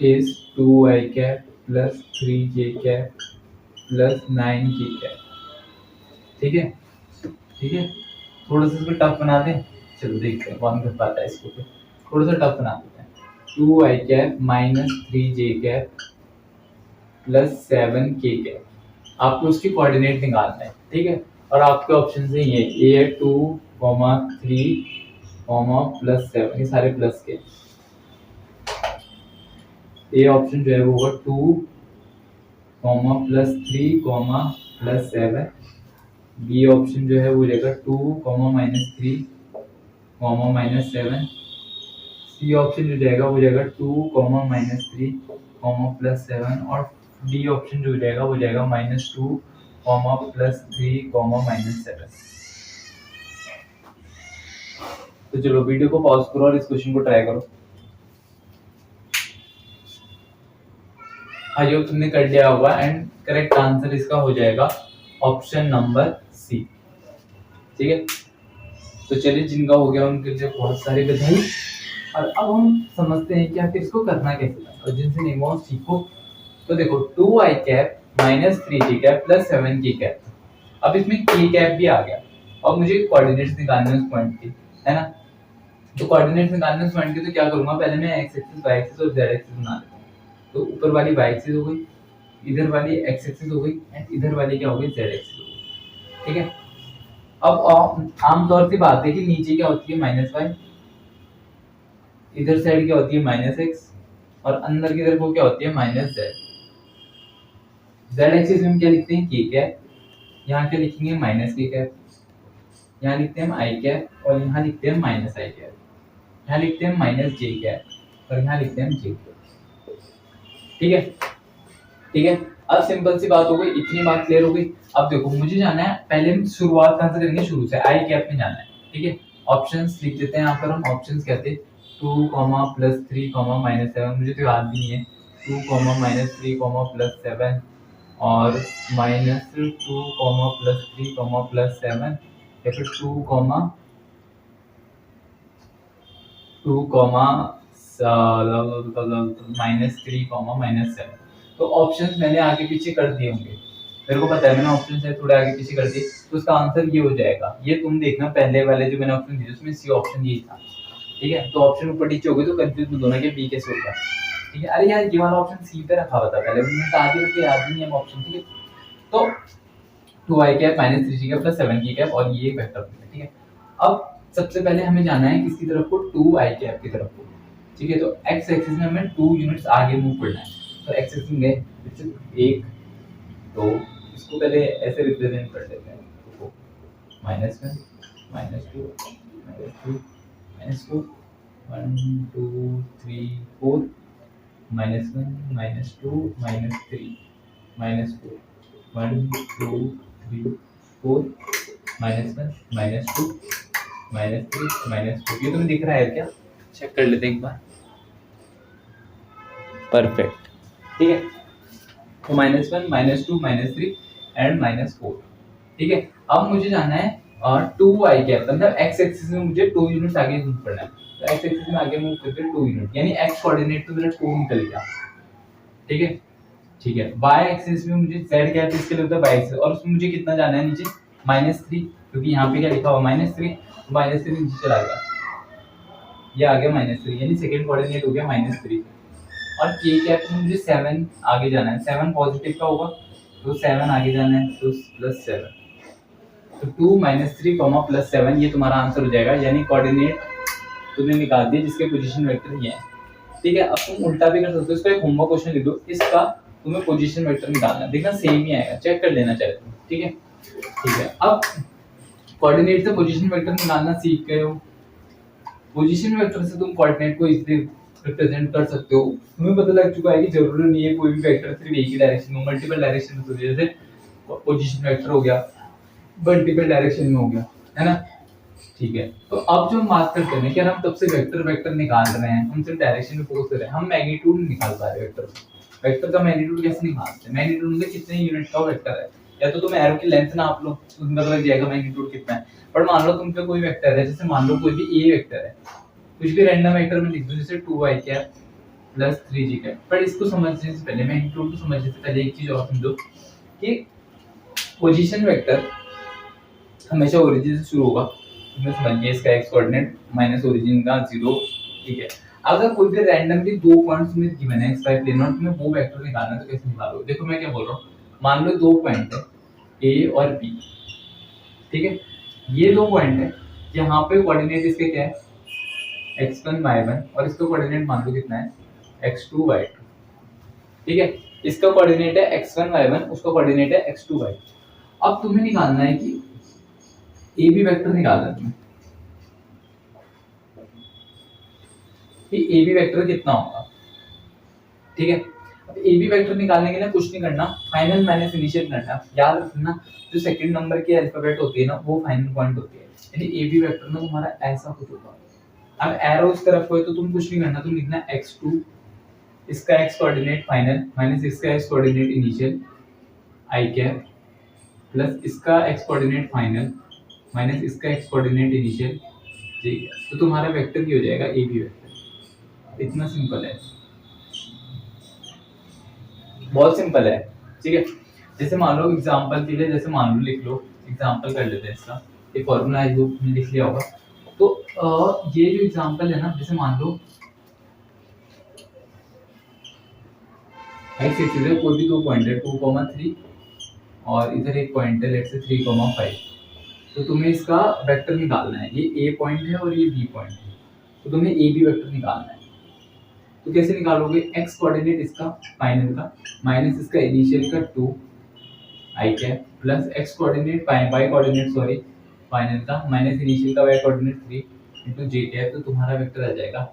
is 2y cap plus 3j cap plus 9k cap, ठीक है, ठीक है। थोड़ा सा इसको टफ बना दें, चलो देखते हैं कौन कर पाता है इसको। फिर थोड़ा सा टफ बना देते हैं। 2y cap minus 3j cap plus 7k cap, आपको उसकी कोऑर्डिनेट निकालना है, ठीक है। और आपके ऑप्शन से ये a है 2, 3, प्लस 7, ये सारे प्लस के। ए ऑप्शन जो है वो होगा 2, प्लस 3, प्लस 7। बी ऑप्शन जो है वो रहेगा 2, माइनस 3, माइनस 7। सी ऑप्शन जो जाएगा वो जाएगा 2, माइनस 3, प्लस 7। और डी ऑप्शन जो जाएगा वो जाएगा -2, प्लस 3, माइनस 7। तो चलो वीडियो को पॉज करो और इस क्वेश्चन को ट्राई करो। आई होप तुमने कर लिया होगा, एंड करेक्ट आंसर इसका हो जाएगा ऑप्शन नंबर सी, ठीक है। तो चलिए, जिनका हो गया उनके लिए बहुत सारी बधाई। और अब हम समझते हैं कि आखिर इसको करना कैसे है, और जिनसे नहीं हुआ सीखो। तो देखो 2i cap minus 3j cap plus 7k cap, अब इसमें k कैप भी आ गया। अब मुझे कोऑर्डिनेट्स निकालने उस पॉइंट की, है ना। तो कोऑर्डिनेट्स निकालने उस पॉइंट की, तो क्या करूंगा, पहले मैं x एक्सिस, y एक्सिस और z एक्सिस बना लेता हूं। तो ऊपर वाली y एक्सिस हो गई, इधर वाली x एक्सिस हो गई, एंड इधर वाली क्या हो गई, z एक्सिस हो गई, ठीक है। अब आमतौर से बात है कि नीचे क्या होती है, -y, इधर साइड क्या होती है, -x, और अंदर की तरफ वो क्या होती है, -z। z एक्सिस में हम क्या लिखते हैं, k कैप, यहाँ क्या लिखेंगे, -k कैप, यहाँ लिखते हैं हम i कैप, और यहाँ लिखते हैं -i कैप, यहाँ लिखते हैं -j कैप, और यहाँ लिखते हैं j कैप, ठीक है, ठीक है। अब सिंपल सी बात हो गई, इतनी बात क्लियर हो गई। अब देखो मुझे जाना है, पहले हम शुरुआत कहाँ से करेंगे, शुरू से, i कैप में जाना है, ठीक है। ऑप्शंस लिख देते हैं यहाँ पर हम, ऑप्शंस कहते हैं 2 कॉमा प्लस 3 कॉमा माइनस 7, मुझे तो याद भी नहीं है, 2 कॉमा माइनस 3 कॉमा प्लस 7 और minus 2 comma plus 3 comma plus 7 या फिर 2 कॉमा माइनस 3 कॉमा माइनस 7। तो ऑप्शंस मैंने आगे पीछे कर दिए होंगे, मेरे को पता है मैंने ऑप्शन से थोड़े आगे पीछे कर दिए, तो उसका आंसर ये हो जाएगा। ये तुम देखना पहले वाले जो मैंने ऑप्शन दिए उसमें सी ऑप्शन यही था, ठीक है। तो ऑप्शन ऊपर नीचे हो गए तो कंफ्यूज मत होना कि बी कैसे होगा, ठीक है। अरे यार ये वाला ऑप्शन सी पे रखा हुआ था पहले, मैंने कहा आगे रुके याद ही नहीं है ऑप्शन, ठीक है। तो 2i cap minus 3j cap plus 7k cap और ये वेक्टर है, ठीक है। अब सबसे पहले हमें जाना है किसकी तरफ को, 2i कैप की तरफ को, ठीक है। तो x एक्सिस में हमें 2 यूनिट्स आगे मूव करना है, तो x एक्सिस में गए 1 2, इसको पहले ऐसे रिप्रेजेंट कर देते हैं, तो -1 -2 -2 1 2 3 4 -1 -2 -3 -4 1 2 3 4 -1 -2 -3 -4। ये तुम्हें दिख रहा है क्या, चेक कर लेते हैं एक बार। परफेक्ट, ठीक है। तो -1 -2 -3 एंड -4, ठीक है। अब मुझे जाना है 2i कैप, मतलब x एक्सिस में मुझे 2 यूनिट्स आगे मूव करना है, तो x एक्सिस में आगे मूव करके 2 यूनिट, यानी x कोऑर्डिनेट तो मेरा 2 निकल गया, ठीक है। ठीक है, y एक्सिस में मुझे z कैप इसके लिए होता है y एक्सिस, और उसमें मुझे कितना जाना है नीचे -3, क्योंकि यहाँ पे क्या लिखा हुआ -3, तो -3 नीचे चला गया, ये आ गया -3, यानी सेकंड कोऑर्डिनेट हो गया -3। और k कैप में मुझे 7 आगे जाना है, 7 पॉजिटिव का होगा तो 7 आगे जाना है, तो +7, तो 2 -3 +7 ये तुम्हारा आंसर हो जाएगा, यानी कोऑर्डिनेट तुमने निकाल दिए जिसके पोजीशन वेक्टर ये है, ठीक है। अब तुम उल्टा भी कर सकते हो, इसका एक होमवर्क क्वेश्चन लिख दो, इसका तुम्हें पोजीशन वेक्टर निकालना है, देखना सेम ही आएगा, चेक कर लेना चाहे तुम, ठीक है। ठीक है, अब कोऑर्डिनेट से पोजीशन वेक्टर निकालना सीख गए हो, पोजीशन वेक्टर से तुम कोऑर्डिनेट को इजीली रिप्रेजेंट कर सकते हो, तुम्हें पता लग चुका है कि जरूरी नहीं है कोई भी वेक्टर सिर्फ एक ही डायरेक्शन में, मल्टीपल डायरेक्शन में, तो जैसे पोजीशन वेक्टर हो गया मल्टीपल डायरेक्शन में हो गया, है ना। ठीक है, तो अब जो हम बात करते हैं कि हम तब से वेक्टर वेक्टर निकाल रहे हैं, हम सिर्फ डायरेक्शन में फोकस कर रहे हैं, हम मैग्नीट्यूड नहीं निकाल पा रहे वेक्टर, वेक्टर का मैग्नीट्यूड कैसे निकालते हैं, मैग्नीट्यूड मतलब कितने यूनिट का वेक्टर है, या तो तुम एरो की लेंथ नाप लो तो तुम्हें पता लग जाएगा मैग्नीट्यूड कितना है। पर मान लो तुम पे कोई वेक्टर है, जैसे मान लो कोई भी ए वेक्टर है, कुछ भी रैंडम वेक्टर में लिख दो, जैसे 2i cap plus 3j cap, पर इसको समझने से पहले, मैग्नीट्यूड को समझने से पहले एक चीज और समझो कि पोजीशन वेक्टर हमेशा ओरिजिन से शुरू होगा, तुम्हें समझिए, इसका x कोऑर्डिनेट माइनस ओरिजिन का 0, ठीक है। अगर कोई भी रैंडमली दो पॉइंट्स में गिवन है xy प्लेन और तुम्हें वो वेक्टर निकालना है तो कैसे निकालोगे, देखो मैं क्या बोल रहा हूं, मान लो दो पॉइंट है a और b, ठीक है। ये दो पॉइंट है, यहाँ पे कोऑर्डिनेट इसके क्या है x1 y1 और इसका कोऑर्डिनेट मान लो कितना है x2 y2, ठीक है। इसका कोऑर्डिनेट है x1 y1, उसका कोऑर्डिनेट है x2 y2। अब तुम्हें निकालना है कि ए बी वेक्टर निकालना है तुम्हें, कि ए बी वेक्टर कितना होगा, ठीक है। अब ए बी वेक्टर निकालने के लिए कुछ नहीं करना, फाइनल माइनस इनिशियल करना, याद रखना जो सेकंड नंबर की अल्फाबेट होती है ना वो फाइनल पॉइंट होती है, यानी ए बी वेक्टर ना तुम्हारा ऐसा कुछ होगा। अब एरो इस तरफ हो तो तुम कुछ नहीं करना, तुम लिखना x2, इसका x कोऑर्डिनेट फाइनल माइनस इसका x coordinate initial i cap plus इसका x कोऑर्डिनेट फाइनल माइनस इसका x coordinate initial j cap, तो तुम्हारा वेक्टर ही हो जाएगा ए बी वेक्टर। इतना सिंपल है, बहुत सिंपल है, ठीक है। जैसे मान लो एग्जांपल के लिए, जैसे मान लो लिख लो, एग्जांपल कर लेते हैं इसका, ये फॉर्मूला आई होप तुमने लिख लिया होगा। तो ये जो एग्जांपल है ना, जैसे मान लो x एक्सिस है, कोई भी दो पॉइंट है 2,3 और इधर एक पॉइंट है लेट्स से 3,5, तो तुम्हें इसका वेक्टर निकालना है, ये a पॉइंट है और ये b पॉइंट है, तो तुम्हें a b वेक्टर निकालना है। तो कैसे निकालोगे, x कोऑर्डिनेट इसका फाइनल का माइनस इसका इनिशियल का 2 i cap plus x coordinate y coordinate sorry final का माइनस इनिशियल का y coordinate 3 into j cap, तो तुम्हारा वेक्टर आ जाएगा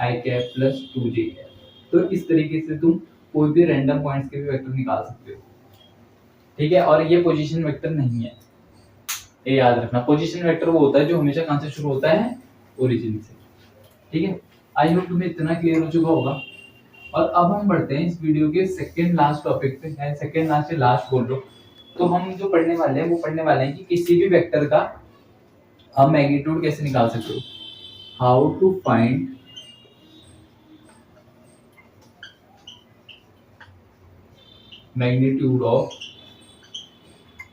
i cap plus 2j cap. तो इस तरीके से तुम कोई भी रैंडम पॉइंट्स के भी वेक्टर निकाल सकते हो, ठीक है। और ये पोजीशन वेक्टर नहीं है, ये याद रखना, पोजीशन वेक्टर वो होता है जो हमेशा कहां से शुरू होता है, ओरिजिन से, ठीक है। आई होप तुम्हें इतना क्लियर हो चुका होगा। और अब हम बढ़ते हैं इस वीडियो के सेकंड लास्ट टॉपिक पे, है सेकंड लास्ट से लास्ट बोल लो। तो हम जो पढ़ने वाले हैं वो पढ़ने वाले हैं कि किसी भी वेक्टर का आप मैग्नीट्यूड कैसे निकाल सकते हो, how to find magnitude of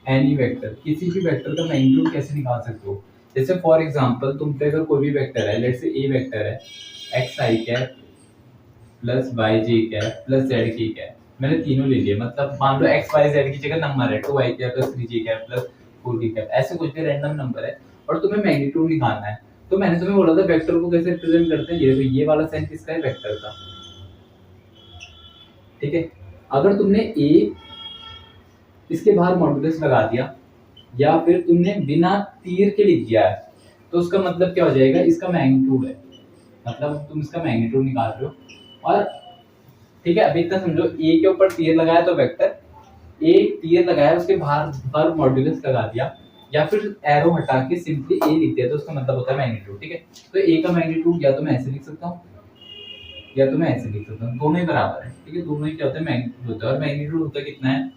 any vector, किसी भी वेक्टर का मैग्नीट्यूड कैसे निकाल सकते हो। जैसे फॉर एग्जांपल तुम पे अगर कोई भी वेक्टर है, लेट्स से ए वेक्टर है एक्स आई कैप प्लस वाई जे कैप प्लस जेड के कैप, मैंने तीनों ले लिए, मतलब मान लो एक्स वाई जेड की जगह नंबर है 2 आई कैप प्लस 3 जे कैप प्लस 4 के कैप, ऐसे कुछ भी रैंडम नंबर है और तुम्हें मैग्नीट्यूड निकालना है। तो मैंने तुम्हें बोला था वेक्टर को कैसे रिप्रेजेंट करते हैं, ये देखो ये वाला साइन किसका है, वेक्टर का। ठीक है, अगर तुमने ए इसके बाहर मॉड्यूलस लगा दिया या फिर तुमने बिना तीर के लिख दिया है, तो उसका मतलब क्या हो जाएगा, इसका मैग्नीट्यूड है, मतलब तुम इसका मैग्नीट्यूड निकाल रहे हो। और ठीक है, अभी इतना समझो, ए के ऊपर तीर लगाया तो वेक्टर, ए तीर लगाया उसके बाहर बाहर मॉड्यूलस लगा दिया या फिर एरो हटा के सिंपली ए लिख दिया तो उसका मतलब होता है मैग्नीट्यूड। ठीक है, तो ए का मैग्नीट्यूड या तो मैं ऐसे लिख सकता हूँ या तो मैं ऐसे लिख सकता हूँ, दोनों ही बराबर है। ठीक है, दोनों ही क्या होता है, मैग्नीट्यूड होता है। और मैग्नीट्यूड होता है कितना है,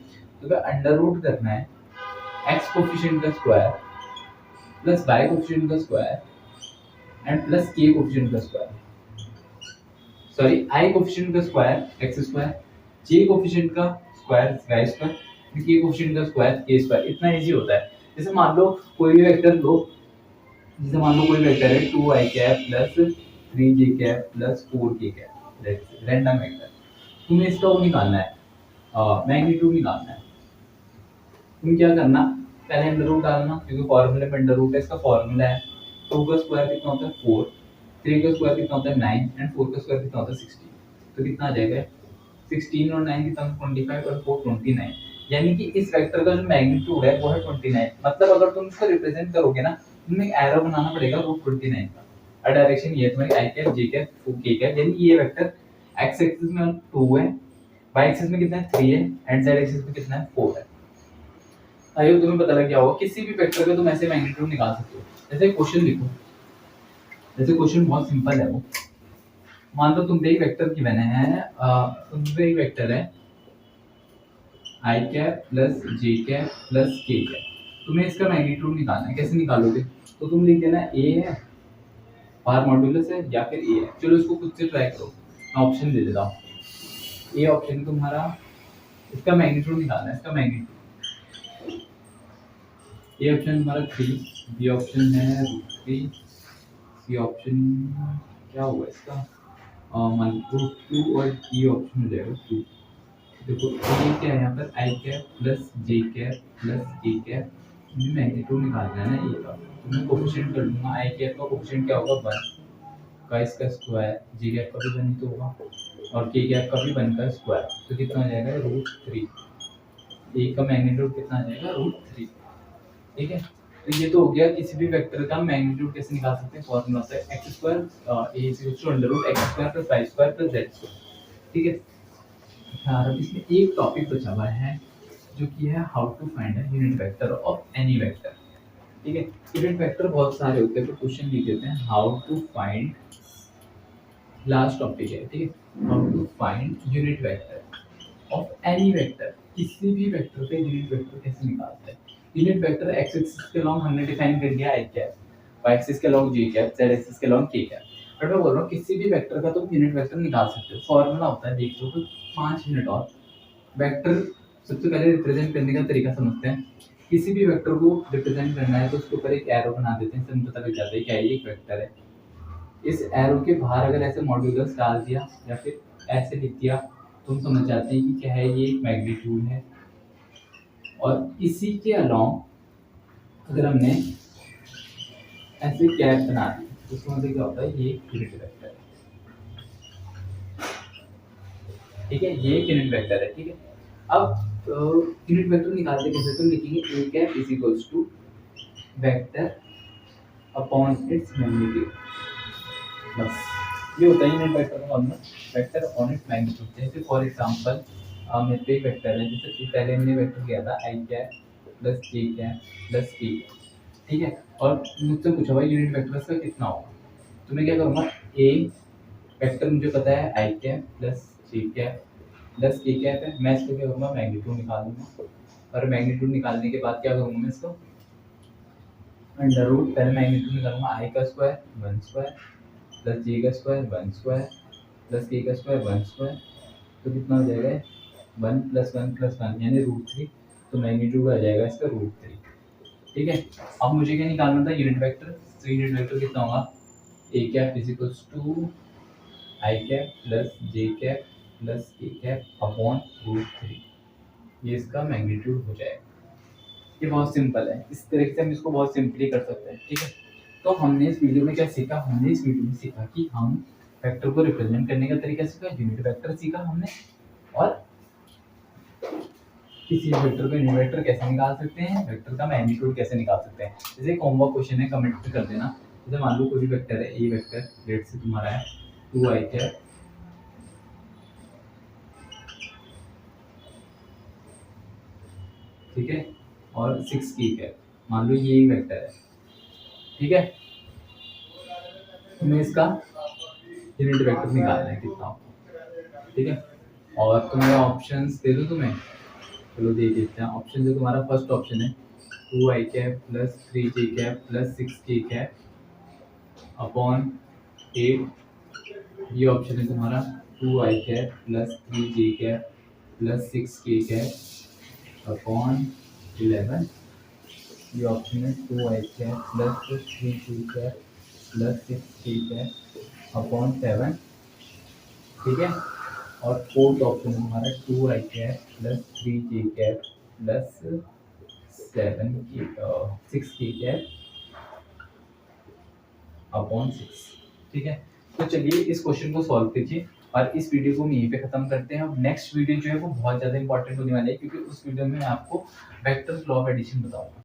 तो अंडर रूट करना है एक्स कोफिशिएंट का स्क्वायर प्लस वाई कोफिशिएंट का स्क्वायर एंड प्लस के कोफिशिएंट का स्क्वायर, सॉरी आई कोफिशिएंट का स्क्वायर एक्स स्क्वायर, जे कोफिशिएंट का स्क्वायर वाई स्क्वायर, के कोफिशिएंट का स्क्वायर के स्क्वायर। इतना इजी होता है। जैसे मान लो कोई भी वेक्टर लो, जैसे मान लो कोई वेक्टर है 2 आई कैप प्लस 3 जे कैप प्लस 4 के कैप, रैंडम वेक्टर, तुम्हें इसका वो निकालना है, मैग्नीट्यूड निकालना है। तुम क्या करना, पहले अंडर रूट डालना, क्योंकि फॉर्मूले में अंडर रूट है, इसका फॉर्मूला है 2 का स्क्वायर कितना होता है 4, 3 का स्क्वायर कितना होता है 9 एंड 4 का स्क्वायर कितना होता है 16। तो कितना आ जाएगा, 16 और 9 कितना, 25 और 4 29। यानी कि इस वेक्टर का जो मैग्नीट्यूड है वो है 29। मतलब अगर तुम इसको रिप्रेजेंट करोगे ना, तुम्हें एक एरो बनाना पड़ेगा √29 का। और डायरेक्शन ये है तुम्हारी आई कैप जे कैप के कैप, यानी ये वेक्टर एक्स एक्सिस में 2 है, वाई एक्सिस में कितना है 3 है एंड जेड एक्सिस में कितना है 4 है। आई होप तुम्हें पता लग गया होगा। किसी भी वेक्टर का तुम ऐसे मैग्नीट्यूड निकाल सकते हो। जैसे क्वेश्चन लिखो, जैसे क्वेश्चन बहुत सिंपल है वो, मान लो तुम पे एक वेक्टर गिवन है, तुम पे एक वेक्टर है आई cap plus J cap plus K cap, तुम्हें इसका मैग्नीट्यूड निकालना है। कैसे निकालोगे, तो तुम लिख देना ए है, बाहर मॉड्यूलस है या फिर ए है। चलो इसको खुद से ट्राई करो, मैं ऑप्शन दे देता हूँ। ए ऑप्शन तुम्हारा, इसका मैग्नीट्यूड निकालना है, इसका मैग्नीट्यूड। ए ऑप्शन हमारा 3, बी ऑप्शन है √3, सी ऑप्शन क्या हुआ इसका, मान लो 2 और ई ऑप्शन हो जाएगा 2। देखो ये क्या है यहाँ पर, आई cap plus J cap plus K cap, मुझे मैग्नीट्यूड निकालना है ना ए का, तो मैं कोफिशिएंट कर लूँगा। आई कैप का कोफिशिएंट क्या होगा 1 का इसका स्क्वायर, जे कैप का भी 1 ही तो होगा और के कैप का भी 1 का स्क्वायर, तो कितना हो जाएगा √3। ए का मैग्नीट्यूड कितना आ जाएगा √3। ठीक है, तो ये तो हो गया किसी भी वेक्टर का मैग्नीट्यूड कैसे निकाल सकते हैं। फॉर्मूला होता है x square a equals to under root x square plus y square plus z square. ठीक है, यार अब इसमें एक टॉपिक बचा हुआ है जो कि है how to find a unit vector of any vector. ठीक है, यूनिट वेक्टर बहुत सारे होते हैं, तो क्वेश्चन लिख देते हैं how to find, last topic है। ठीक है, how to find unit vector of any vector, किसी भी वेक्टर का यूनिट वेक्टर कैसे निकालते हैं। यूनिट वेक्टर एक्स एक्सिस के लॉन्ग हमने डिफाइन कर दिया आई कैप, वाई एक्सिस के long j cap, z axis के लॉन्ग के कैप। बट मैं बोल रहा हूँ किसी भी वेक्टर का तुम यूनिट वेक्टर निकाल सकते हो। फॉर्मूला होता है, देख लो तो 5 मिनट और। वेक्टर सबसे पहले रिप्रेजेंट करने का तरीका समझते हैं। किसी भी वेक्टर को रिप्रेजेंट करना है तो उसके ऊपर एक एरो बना देते हैं, इससे पता लग जाता है कि ये एक वेक्टर है। इस एरो के बाहर अगर ऐसे मॉड्यूलस डाल दिया या फिर ऐसे लिख दिया, तुम समझ जाते हैं कि क्या है, ये एक मैग्नीट्यूड है। और इसी के अलोंग अगर हमने ऐसे कैप बना दी तो उसका मतलब क्या होता है, ये यूनिट वेक्टर है। ठीक है, ये यूनिट वेक्टर है। ठीक है, अब यूनिट वेक्टर निकालते कैसे, तो लिखेंगे A cap is equals to vector upon its magnitude, बस ये होता है यूनिट वेक्टर का formula, vector upon its magnitude. जैसे फॉर एग्जांपल मेरे पे एक वेक्टर है, जैसे पहले हमने वेक्टर किया था आई cap plus J cap plus के। ठीक है, और मुझसे पूछा भाई यूनिट वेक्टर का कितना होगा, तो मैं क्या करूँगा, ए वेक्टर मुझे पता है आई cap plus J cap plus K cap है। मैं इसको क्या करूँगा, मैग्नीट्यूड निकाल लूँगा, और मैग्नीट्यूड निकालने के बाद क्या करूँगा मैं इसको अंडर रूट, पहले मैग्नीट्यूड निकालूंगा आई का स्क्वायर 1 स्क्वायर प्लस जे का स्क्वायर 1 स्क्वायर प्लस के का स्क्वायर 1 स्क्वायर, तो कितना हो जाएगा 1 प्लस 1 प्लस 1 यानी √3, तो मैग्नीट्यूड आ जाएगा इसका √3। ठीक है, अब मुझे क्या निकालना था, यूनिट वेक्टर। तो यूनिट वेक्टर कितना होगा, A cap is equals to I cap plus J cap plus K cap upon √3, ये इसका मैग्नीट्यूड हो जाएगा। ये बहुत सिंपल है, इस तरीके से हम इसको बहुत सिंपली कर सकते हैं। ठीक है, तो हमने इस वीडियो में क्या सीखा, हमने इस वीडियो में सीखा कि हम वेक्टर को रिप्रेजेंट करने का तरीका सीखा, यूनिट वेक्टर सीखा हमने, और किसी वेक्टर को यूनिट वेक्टर कैसे निकाल सकते हैं, वेक्टर का मैग्नीट्यूड कैसे निकाल सकते हैं। जैसे एक होमवर्क क्वेश्चन है, कमेंट कर देना। जैसे मान लो कोई भी वेक्टर है, ए वेक्टर लेट से तुम्हारा है 2i कैप ठीक है और 6k कैप, मान लो ये वेक्टर है। ठीक है, तुम्हें इसका यूनिट वेक्टर निकालना है कितना आपको। ठीक है, और तुम्हें ऑप्शंस दे दूं तुम्हें, चलो दे देते हैं। ऑप्शन जो तुम्हारा फर्स्ट ऑप्शन है 2i cap plus 3j cap plus 6k cap upon 8, ये ऑप्शन है तुम्हारा 2i cap plus 3j cap plus 6k cap upon 11, ये ऑप्शन है 2i cap plus 3j cap plus 6k cap upon 7। ठीक है, और fourth option है हमारा 2i cap plus 3j cap plus 6k cap upon 6। ठीक है, तो चलिए इस क्वेश्चन को सॉल्व कीजिए, और इस वीडियो को हम यहीं पे खत्म करते हैं। और नेक्स्ट वीडियो जो है वो बहुत ज़्यादा इंपॉर्टेंट होने वाली है, क्योंकि उस वीडियो में मैं आपको वेक्टर लॉ ऑफ एडिशन बताऊंगा।